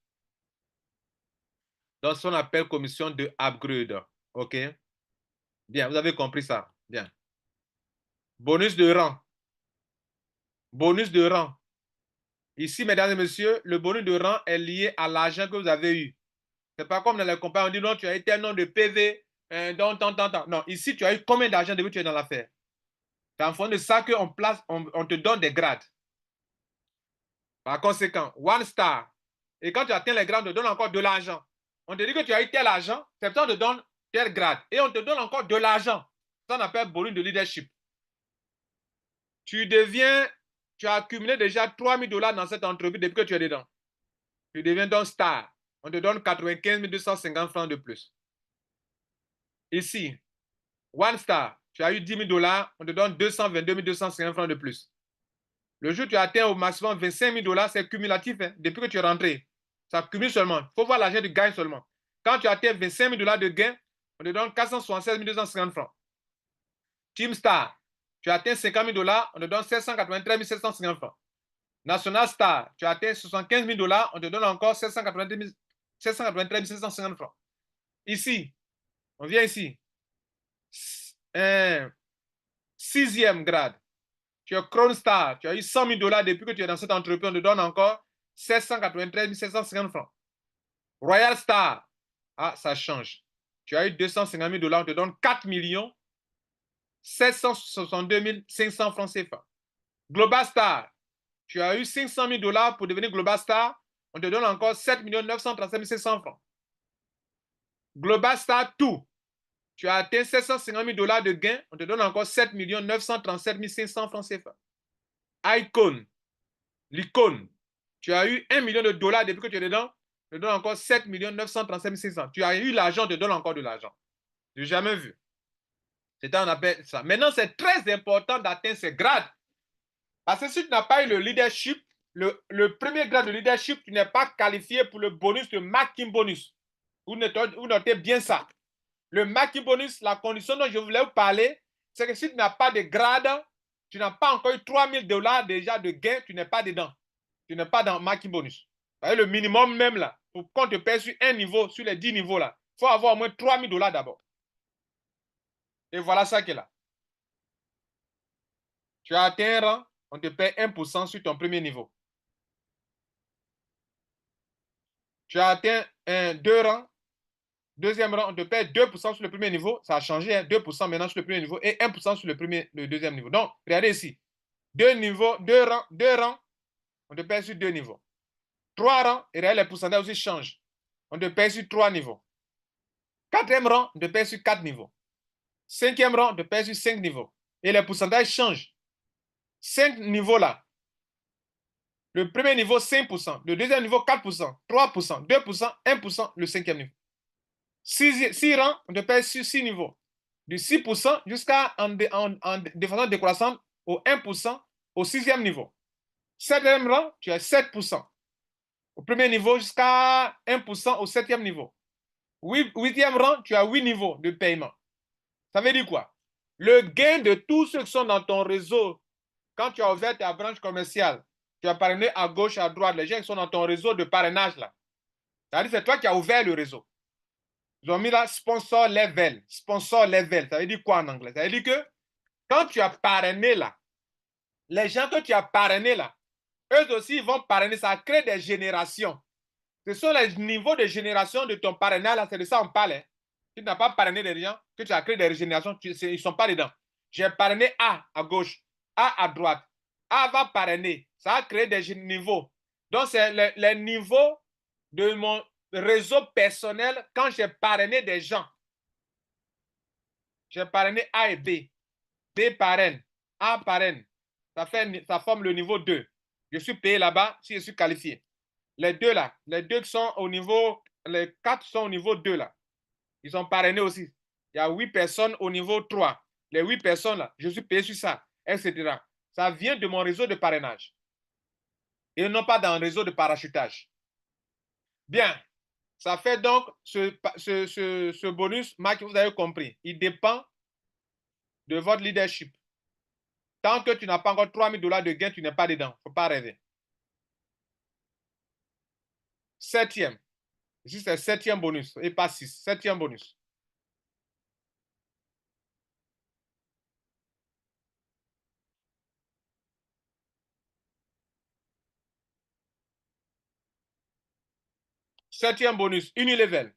Donc, ça, on appelle commission de upgrade. OK? Bien, vous avez compris ça. Bien. Bonus de rang. Bonus de rang. Ici, mesdames et messieurs, le bonus de rang est lié à l'argent que vous avez eu. Ce n'est pas comme dans les compagnies, on dit non, tu as été un nom de PV, tant. Non, ici, tu as eu combien d'argent depuis que tu es dans l'affaire? C'est en fonction de ça on te donne des grades. Par conséquent, one star. Et quand tu atteins les grades, on te donne encore de l'argent. On te dit que tu as eu tel argent, c'est pour ça qu'on te donne tel grade. Et on te donne encore de l'argent. Ça, on appelle bonus de leadership. Tu as accumulé déjà 3 000 $ dans cette entreprise depuis que tu es dedans. Tu deviens donc star. On te donne 95 250 francs de plus. Ici, one star, tu as eu 10 000 $, on te donne 222 250 francs de plus. Le jour où tu atteins au maximum 25 000 $, c'est cumulatif, hein, depuis que tu es rentré. Ça cumule seulement. Il faut voir l'argent du gain seulement. Quand tu atteins 25 000 $ de gain, on te donne 476 250 francs. Team Star, tu atteins 50 000 $, on te donne 793 750 francs. National Star, tu atteins 75 000 $, on te donne encore 793 750 francs. Ici, on vient ici. 6e grade. Tu es Kronstar, tu as eu 100 000 $ depuis que tu es dans cette entreprise, on te donne encore 793 750 francs. Royal Star, ah, ça change. Tu as eu 250 000 $, on te donne 4 762 500 francs CFA. Global Star, tu as eu 500 000 $ pour devenir Global Star, on te donne encore 7 937 500 francs. Global Star Tout, tu as atteint 750 000 $ de gains, on te donne encore 7 937 500 francs CFA. Icon, l'icône, tu as eu 1 million de $ depuis que tu es dedans, on te donne encore 7 937 500. Tu as eu l'argent, on te donne encore de l'argent. Je n'ai jamais vu. C'est ça, on appelle ça. Maintenant, c'est très important d'atteindre ces grades. Parce que si tu n'as pas eu le leadership, le premier grade de leadership, tu n'es pas qualifié pour le bonus de marketing bonus. Vous notez bien ça. Le marketing bonus, la condition dont je voulais vous parler, c'est que si tu n'as pas de grade, tu n'as pas encore eu 3 000 $ déjà de gain, tu n'es pas dedans. Tu n'es pas dans marketing bonus. Le minimum même là, pour qu'on te paye sur un niveau, sur les 10 niveaux là, il faut avoir au moins 3 000 $ d'abord. Et voilà ça qui est là. Tu as atteint un rang, on te paye 1% sur ton premier niveau. Tu as atteint deux rangs, deuxième rang, on te paye 2% sur le premier niveau. Ça a changé, hein, 2% maintenant sur le premier niveau et 1% sur le deuxième niveau. Donc, regardez ici. Deux rangs, on te paye sur 2 niveaux. 3 rangs, et regardez, les pourcentages aussi changent. On te paye sur 3 niveaux. 4e rang, on te paye sur 4 niveaux. 5e rang, on te paye sur 5 niveaux. Et les pourcentages changent. 5 niveaux là. Le premier niveau, 5%. Le deuxième niveau, 4%. 3%, 2%, 1%, le 5e niveau. 6 rangs, on te paye sur 6 niveaux. De 6% jusqu'à, de façon décroissante, au 1%, au 6e niveau. 7e rang, tu as 7%. Au premier niveau jusqu'à 1% au 7e niveau. 8e rang, tu as 8 niveaux de paiement. Ça veut dire quoi? Le gain de tous ceux qui sont dans ton réseau, quand tu as ouvert ta branche commerciale, tu as parrainé à gauche, à droite, les gens qui sont dans ton réseau de parrainage là. C'est-à-dire c'est toi qui as ouvert le réseau. Ils ont mis là sponsor level. Sponsor level, ça veut dire quoi en anglais? Ça veut dire que quand tu as parrainé là, les gens que tu as parrainés là, eux aussi vont parrainer, ça crée des générations. Ce sont les niveaux de génération de ton parrainage là, c'est de ça qu'on parle. Hein. Tu n'as pas parrainé des gens, que tu as créé des générations, ils ne sont pas dedans. J'ai parrainé A à gauche, A à droite. A va parrainer, ça a créé des niveaux. Donc, c'est les niveaux de mon réseau personnel quand j'ai parrainé des gens. J'ai parrainé A et B. B parraine, A parraine. Ça forme le niveau 2. Je suis payé là-bas si je suis qualifié. Les deux là, les deux qui sont au niveau, les 4 sont au niveau 2 là. Ils sont parrainés aussi. Il y a 8 personnes au niveau 3. Les 8 personnes là, je suis payé sur ça, etc. Ça vient de mon réseau de parrainage. Et non pas dans un réseau de parachutage. Bien. Ça fait donc ce bonus, Marc, vous avez compris. Il dépend de votre leadership. Tant que tu n'as pas encore 3 000 $ de gain, tu n'es pas dedans. Il ne faut pas rêver. 7e. Ici, c'est 7e bonus et pas 6. 7e bonus. Septième bonus, Unilevel.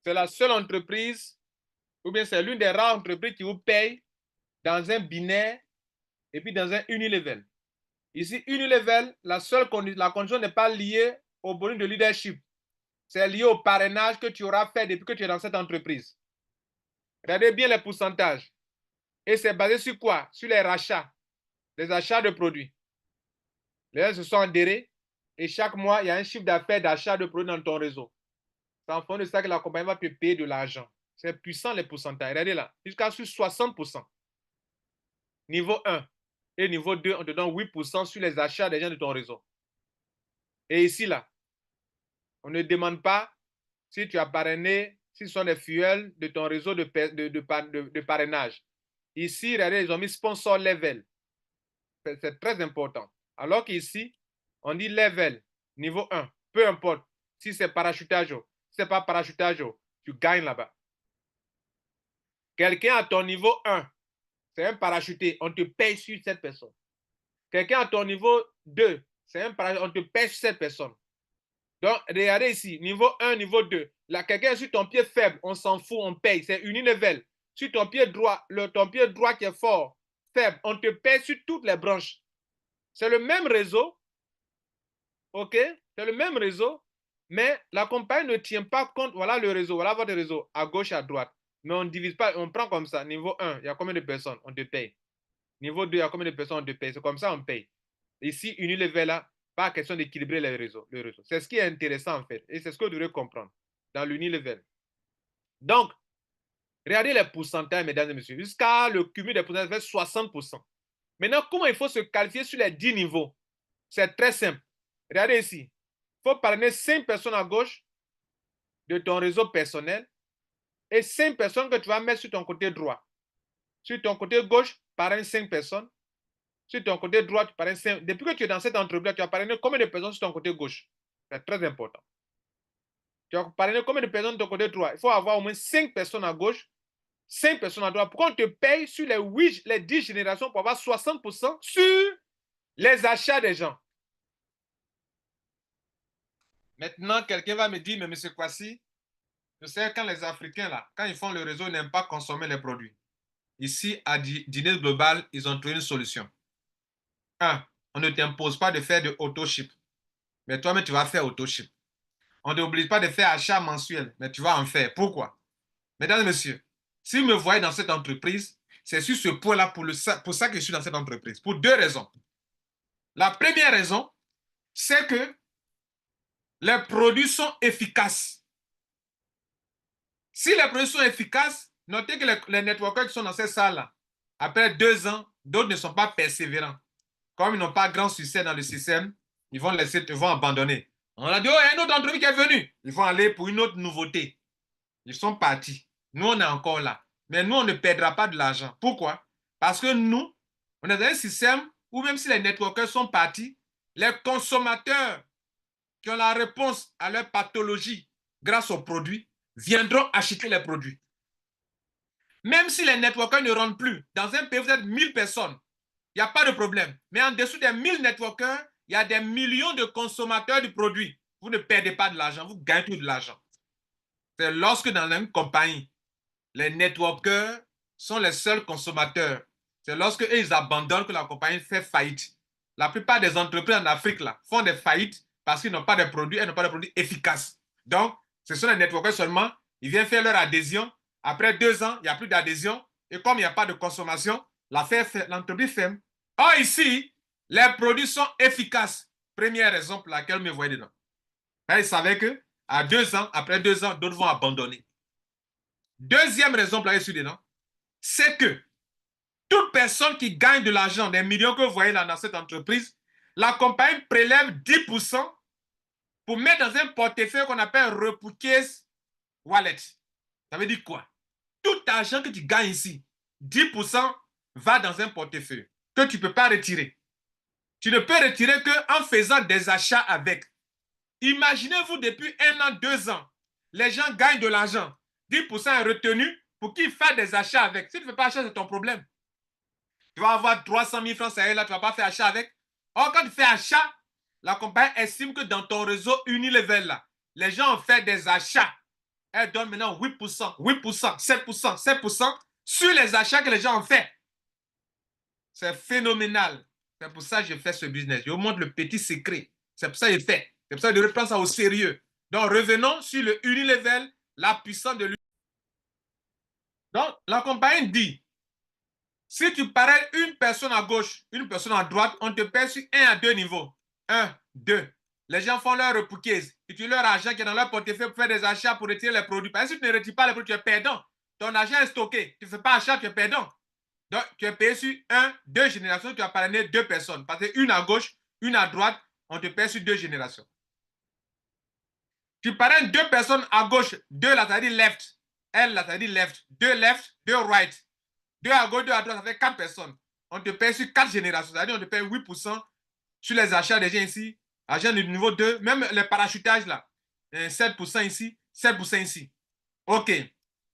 C'est la seule entreprise, ou bien c'est l'une des rares entreprises qui vous paye dans un binaire et puis dans un Unilevel. Ici, Unilevel, la condition n'est pas liée au bonus de leadership. C'est lié au parrainage que tu auras fait depuis que tu es dans cette entreprise. Regardez bien les pourcentages. Et c'est basé sur quoi? Sur les rachats, les achats de produits. Les gens se sont adhérés et chaque mois, il y a un chiffre d'affaires d'achat de produits dans ton réseau. C'est en fonction de ça que la compagnie va te payer de l'argent. C'est puissant les pourcentages. Regardez là, jusqu'à sur 60%. Niveau 1 et niveau 2, on te donne 8% sur les achats des gens de ton réseau. Et ici, là, on ne demande pas si tu as parrainé, si ce sont des fuels de ton réseau de parrainage. Ici, regardez, ils ont mis sponsor level. C'est très important. Alors qu'ici, on dit level, niveau 1. Peu importe si c'est parachutage, si ce n'est pas parachutage, tu gagnes là-bas. Quelqu'un à ton niveau 1, c'est un parachuté, on te paye sur cette personne. Quelqu'un à ton niveau 2, c'est un parachuté, on te paye sur cette personne. Donc, regardez ici, niveau 1, niveau 2. Là, quelqu'un est sur ton pied faible, on s'en fout, on paye, c'est unilevel. Sur ton pied droit, ton pied droit qui est fort, faible, on te paye sur toutes les branches. C'est le même réseau, ok? C'est le même réseau, mais la compagnie ne tient pas compte. Voilà le réseau, voilà votre réseau, à gauche, à droite. Mais on ne divise pas, on prend comme ça. Niveau 1, il y a combien de personnes? On te paye. Niveau 2, il y a combien de personnes? On te paye. C'est comme ça, on paye. Ici, Unilever, là, pas question d'équilibrer les réseaux, le réseau. C'est ce qui est intéressant, en fait. Et c'est ce que vous devrez comprendre dans l'Unilever. Donc, regardez les pourcentages, mesdames et messieurs. Jusqu'à le cumul des pourcentages fait 60%. Maintenant, comment il faut se qualifier sur les 10 niveaux? C'est très simple. Regardez ici. Il faut parrainer 5 personnes à gauche de ton réseau personnel et 5 personnes que tu vas mettre sur ton côté droit. Sur ton côté gauche, parraine 5 personnes. Sur ton côté droit, tu parraines 5. Depuis que tu es dans cette entreprise, tu as parrainé combien de personnes sur ton côté gauche? C'est très important. Tu as parrainé combien de personnes sur ton côté droit? Il faut avoir au moins 5 personnes à gauche, 5 personnes à droite. Pourquoi on te paye sur les 10 générations pour avoir 60% sur les achats des gens? Maintenant, quelqu'un va me dire, mais M. Kwasi, je sais quand les Africains, là, quand ils font le réseau, ils n'aiment pas consommer les produits. Ici, à Dîner Global, ils ont trouvé une solution. Un, on ne t'impose pas de faire de auto-ship. Mais toi-même, tu vas faire auto-ship. On ne t'oblige pas de faire achat mensuel, mais tu vas en faire. Pourquoi? Mesdames et messieurs, si vous me voyez dans cette entreprise, c'est sur ce point-là pour ça que je suis dans cette entreprise. Pour deux raisons. La première raison, c'est que les produits sont efficaces. Si les produits sont efficaces, notez que les networkers qui sont dans cette salle-là, après 2 ans, d'autres ne sont pas persévérants. Comme ils n'ont pas grand succès dans le système, ils vont abandonner. On a dit, oh, il y a une autre entreprise qui est venue. Ils vont aller pour une autre nouveauté. Ils sont partis. Nous, on est encore là. Mais nous, on ne perdra pas de l'argent. Pourquoi? Parce que nous, on est dans un système où même si les networkers sont partis, les consommateurs qui ont la réponse à leur pathologie grâce aux produits viendront acheter les produits. Même si les networkers ne rentrent plus, dans un pays, vous êtes 1000 personnes, il n'y a pas de problème. Mais en dessous des 1000 networkers, il y a des millions de consommateurs du produit. Vous ne perdez pas de l'argent, vous gagnez tout de l'argent. C'est lorsque dans une compagnie, les networkers sont les seuls consommateurs. C'est lorsque ils abandonnent que la compagnie fait faillite. La plupart des entreprises en Afrique là, font des faillites parce qu'ils n'ont pas de produits, elles n'ont pas de produits efficaces. Donc, ce sont les networkers seulement, ils viennent faire leur adhésion. Après 2 ans, il n'y a plus d'adhésion. Et comme il n'y a pas de consommation, l'entreprise ferme. Or, ici, les produits sont efficaces. Première raison pour laquelle vous me voyez dedans. Ils savaient que à 2 ans, après 2 ans, d'autres vont abandonner. Deuxième raison pour laquelle je suis dedans, c'est que toute personne qui gagne de l'argent, des millions que vous voyez là dans cette entreprise, la compagnie prélève 10% pour mettre dans un portefeuille qu'on appelle Repurchase Wallet. Ça veut dire quoi? Tout argent que tu gagnes ici, 10% va dans un portefeuille que tu ne peux pas retirer. Tu ne peux retirer qu'en faisant des achats avec. Imaginez-vous depuis 1 an, 2 ans, les gens gagnent de l'argent. 10% est retenu pour qu'ils fassent des achats avec. Si tu ne fais pas achat, c'est ton problème. Tu vas avoir 300 000 francs, ça y est, là, tu ne vas pas faire achat avec. Or, quand tu fais achat, la compagnie estime que dans ton réseau Unilever, là, les gens ont fait des achats. Elle donne maintenant 8%, 8%, 7%, 7% sur les achats que les gens ont fait. C'est phénoménal. C'est pour ça que je fais ce business. Je vous montre le petit secret. C'est pour ça que je fais. C'est pour ça que je reprends ça au sérieux. Donc, revenons sur le Unilever, la puissance de l'Unilever. Donc, la compagnie dit, si tu parais une personne à gauche, une personne à droite, on te paie sur 1 à 2 niveaux. 1, 2. Les gens font leur repouquise, utilisent leur argent qui est dans leur portefeuille pour faire des achats pour retirer les produits. Parce que si tu ne retires pas les produits, tu es perdant. Ton argent est stocké. Tu ne fais pas achat, tu es perdant. Donc, tu es payé sur 1, 2 générations, tu as parrainé 2 personnes. Parce que une à gauche, une à droite, on te paie sur 2 générations. Tu parraines 2 personnes à gauche, 2 là, ça veut dire left. Elle là, ça veut dire left. 2 left, 2 right. 2 à gauche, 2 à droite, ça fait 4 personnes. On te paye sur 4 générations. C'est-à-dire on te paye 8% sur les achats des gens ici. Agents de niveau 2, même les parachutages là. 7% ici, 7% ici. OK.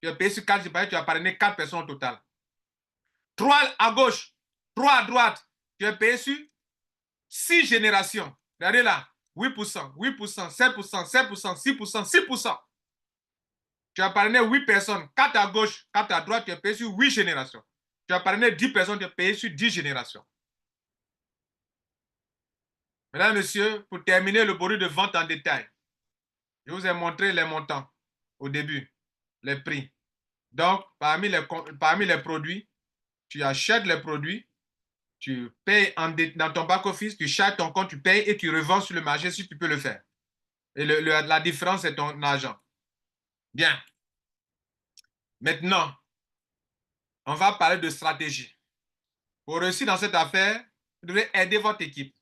Tu es payé sur 4 générations, tu as parrainé 4 personnes au total. 3 à gauche, 3 à droite. Tu es payé sur 6 générations. Regardez là, 8%, 8%, 7%, 7%, 6%, 6%. Tu as parrainé 8 personnes, 4 à gauche, 4 à droite, tu es payé sur 8 générations. Tu as parrainé 10 personnes, tu es payé sur 10 générations. Mesdames, Messieurs, pour terminer le produit de vente en détail, je vous ai montré les montants au début, les prix. Donc, parmi les produits, tu achètes les produits, tu payes dans ton back-office, tu charges ton compte, tu payes et tu revends sur le marché si tu peux le faire. Et la différence, c'est ton argent. Bien. Maintenant, on va parler de stratégie. Pour réussir dans cette affaire, vous devez aider votre équipe.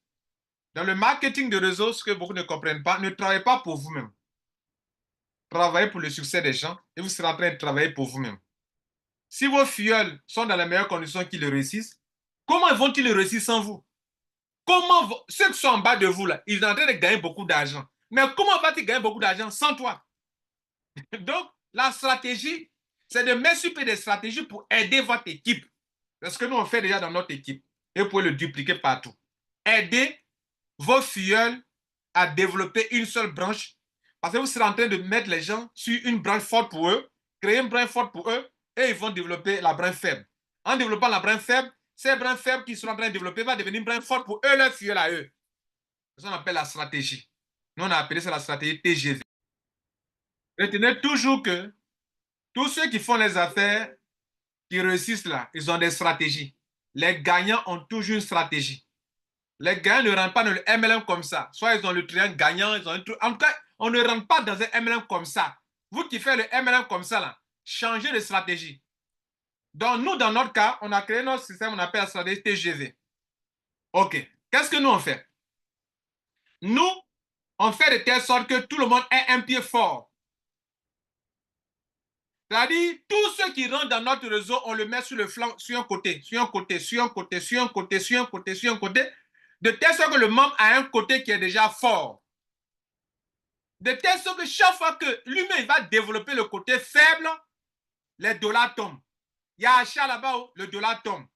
Dans le marketing de réseau, ce que beaucoup ne comprennent pas, ne travaillez pas pour vous-même. Travaillez pour le succès des gens et vous serez en train de travailler pour vous-même. Si vos filleuls sont dans les meilleures conditions qu'ils le réussissent, comment vont-ils le réussir sans vous? Ceux qui sont en bas de vous, là, ils sont en train de gagner beaucoup d'argent. Mais comment va-t-il gagner beaucoup d'argent sans toi? Donc, la stratégie, c'est de mettre sur pied des stratégies pour aider votre équipe. C'est ce que nous, on fait déjà dans notre équipe. Et vous pouvez le dupliquer partout. Aider vos filleuls à développer une seule branche. Parce que vous serez en train de mettre les gens sur une branche forte pour eux, créer une branche forte pour eux, et ils vont développer la branche faible. En développant la branche faible, ces branches faibles qu'ils sont en train de développer vont devenir une branche forte pour eux, leurs filleuls à eux. C'est ce qu'on appelle la stratégie. Nous, on a appelé ça la stratégie TGV. Retenez toujours que tous ceux qui font les affaires, qui réussissent là, ils ont des stratégies. Les gagnants ont toujours une stratégie. Les gagnants ne rentrent pas dans le MLM comme ça. Soit ils ont le triangle gagnant, ils ont un truc. En tout cas, on ne rentre pas dans un MLM comme ça. Vous qui faites le MLM comme ça, là, changez de stratégie. Donc, nous, dans notre cas, on a créé notre système, on appelle la stratégie TGV. OK. Qu'est-ce que nous, on fait? Nous, on fait de telle sorte que tout le monde ait un pied fort. C'est-à-dire, tous ceux qui rentrent dans notre réseau, on le met sur le flanc, sur un côté, sur un côté, sur un côté, sur un côté, sur un côté, sur un côté, de telle sorte que le membre a un côté qui est déjà fort. De telle sorte que chaque fois que lui-même va développer le côté faible, les dollars tombent. Il y a achat là-bas où le dollar tombe.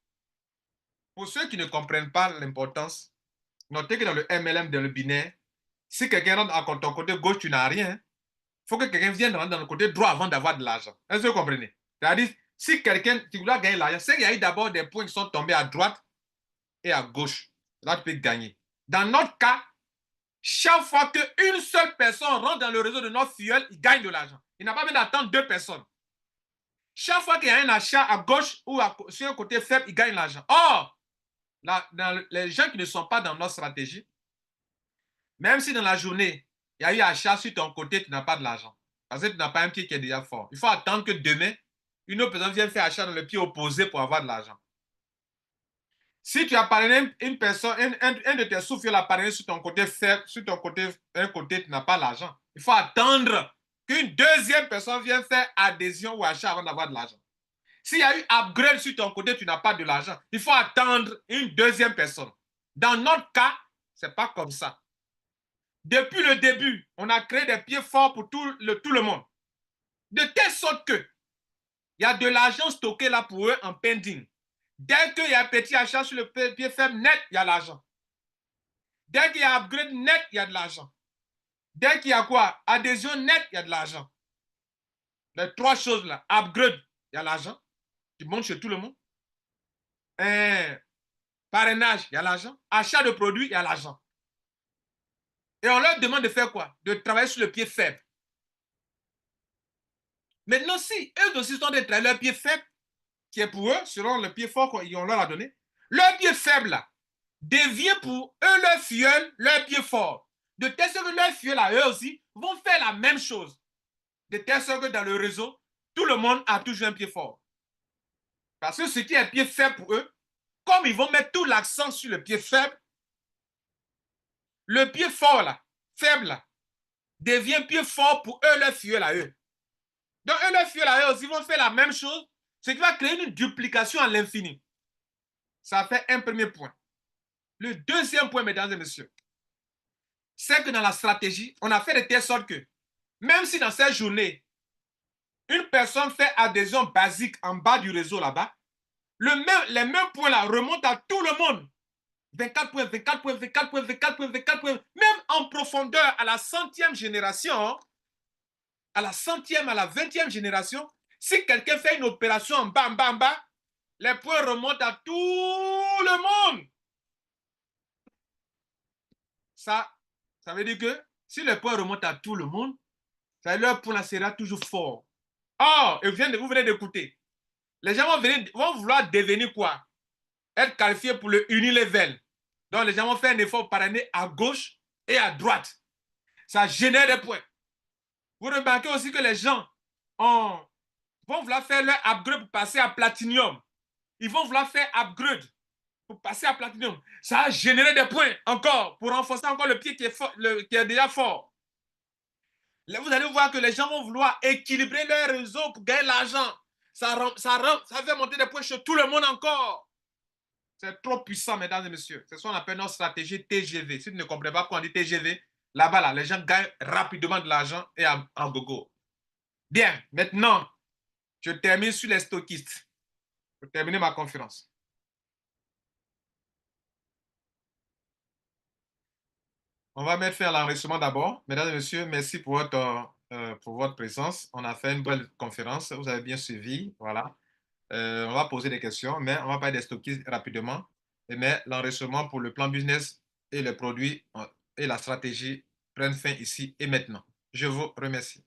Pour ceux qui ne comprennent pas l'importance, notez que dans le MLM, dans le binaire, si quelqu'un rentre à ton côté gauche, tu n'as rien. Il faut que quelqu'un vienne rentrer dans le côté droit avant d'avoir de l'argent. Est-ce que vous comprenez? C'est-à-dire, si quelqu'un qui voulait gagner l'argent, c'est qu'il y a eu d'abord des points qui sont tombés à droite et à gauche. Là, tu peux gagner. Dans notre cas, chaque fois qu'une seule personne rentre dans le réseau de notre filleul, il gagne de l'argent. Il n'a pas besoin d'attendre 2 personnes. Chaque fois qu'il y a un achat à gauche ou sur un côté faible, il gagne l'argent. Or, dans les gens qui ne sont pas dans notre stratégie, même si dans la journée, il y a eu achat sur ton côté, tu n'as pas de l'argent. Parce que tu n'as pas un pied qui est déjà fort. Il faut attendre que demain, une autre personne vienne faire achat dans le pied opposé pour avoir de l'argent. Si tu as parrainé une personne, un de tes sous-fils a parrainé sur ton côté faible, sur ton côté, un côté, tu n'as pas l'argent. Il faut attendre qu'une deuxième personne vienne faire adhésion ou achat avant d'avoir de l'argent. S'il y a eu upgrade sur ton côté, tu n'as pas de l'argent. Il faut attendre une deuxième personne. Dans notre cas, ce n'est pas comme ça. Depuis le début, on a créé des pieds forts pour tout le monde. De telle sorte que il y a de l'argent stocké là pour eux en pending. Dès qu'il y a un petit achat sur le pied faible net, il y a l'argent. Dès qu'il y a upgrade net, il y a de l'argent. Dès qu'il y a quoi? Adhésion net, il y a de l'argent. Les 3 choses là. Upgrade, il y a l'argent. Tu montes chez tout le monde. Parrainage, il y a l'argent. Achat de produits, il y a l'argent. Et on leur demande de faire quoi? De travailler sur le pied faible. Maintenant, si eux aussi sont de travailler leur pied faible, qui est pour eux, selon le pied fort qu'on leur a donné, leur pied faible là, devient pour eux, leur filleul, leur pied fort. De telle sorte que leurs filleul, là, eux aussi, vont faire la même chose. De telle sorte que dans le réseau, tout le monde a toujours un pied fort. Parce que ce qui est pied faible pour eux, comme ils vont mettre tout l'accent sur le pied faible, le pied fort là, faible là, devient pied fort pour eux, leur filleul à eux. Donc eux, leur filleul à eux aussi vont faire la même chose, ce qui va créer une duplication à l'infini. Ça fait un premier point. Le deuxième point, mesdames et messieurs, c'est que dans la stratégie, on a fait de telle sorte que, même si dans cette journée, une personne fait adhésion basique en bas du réseau là-bas, les mêmes points là remontent à tout le monde. 24 points, 24 points, 24 points, 24 points, 24 points. Même en profondeur, à la 100e génération, à la 100e, à la 20e génération, si quelqu'un fait une opération en bas, en bas, en bas, les points remontent à tout le monde. Ça veut dire que si les points remontent à tout le monde, leur point sera toujours fort. Or, vous venez d'écouter, les gens vont vouloir devenir quoi? Être qualifiés pour le unilevel. Donc, les gens vont faire un effort par année à gauche et à droite. Ça génère des points. Vous remarquez aussi que les gens vont vouloir faire leur upgrade pour passer à platinum. Ils vont vouloir faire upgrade pour passer à platinum. Ça a généré des points encore pour renforcer encore le pied qui est déjà fort. Là, vous allez voir que les gens vont vouloir équilibrer leur réseau pour gagner l'argent. Ça fait monter des points chez tout le monde encore. C'est trop puissant, mesdames et messieurs. C'est ce qu'on appelle notre stratégie TGV. Si vous ne comprenez pas pourquoi on dit TGV, là-bas, là, les gens gagnent rapidement de l'argent et en gogo. Bien, maintenant, je termine sur les stockistes. Je vais terminer ma conférence. On va mettre fin à l'enregistrement d'abord. Mesdames et messieurs, merci pour votre présence. On a fait une belle conférence. Vous avez bien suivi. Voilà. On va poser des questions, mais on va parler des stockistes rapidement. Mais l'enregistrement pour le plan business et les produits et la stratégie prennent fin ici et maintenant. Je vous remercie.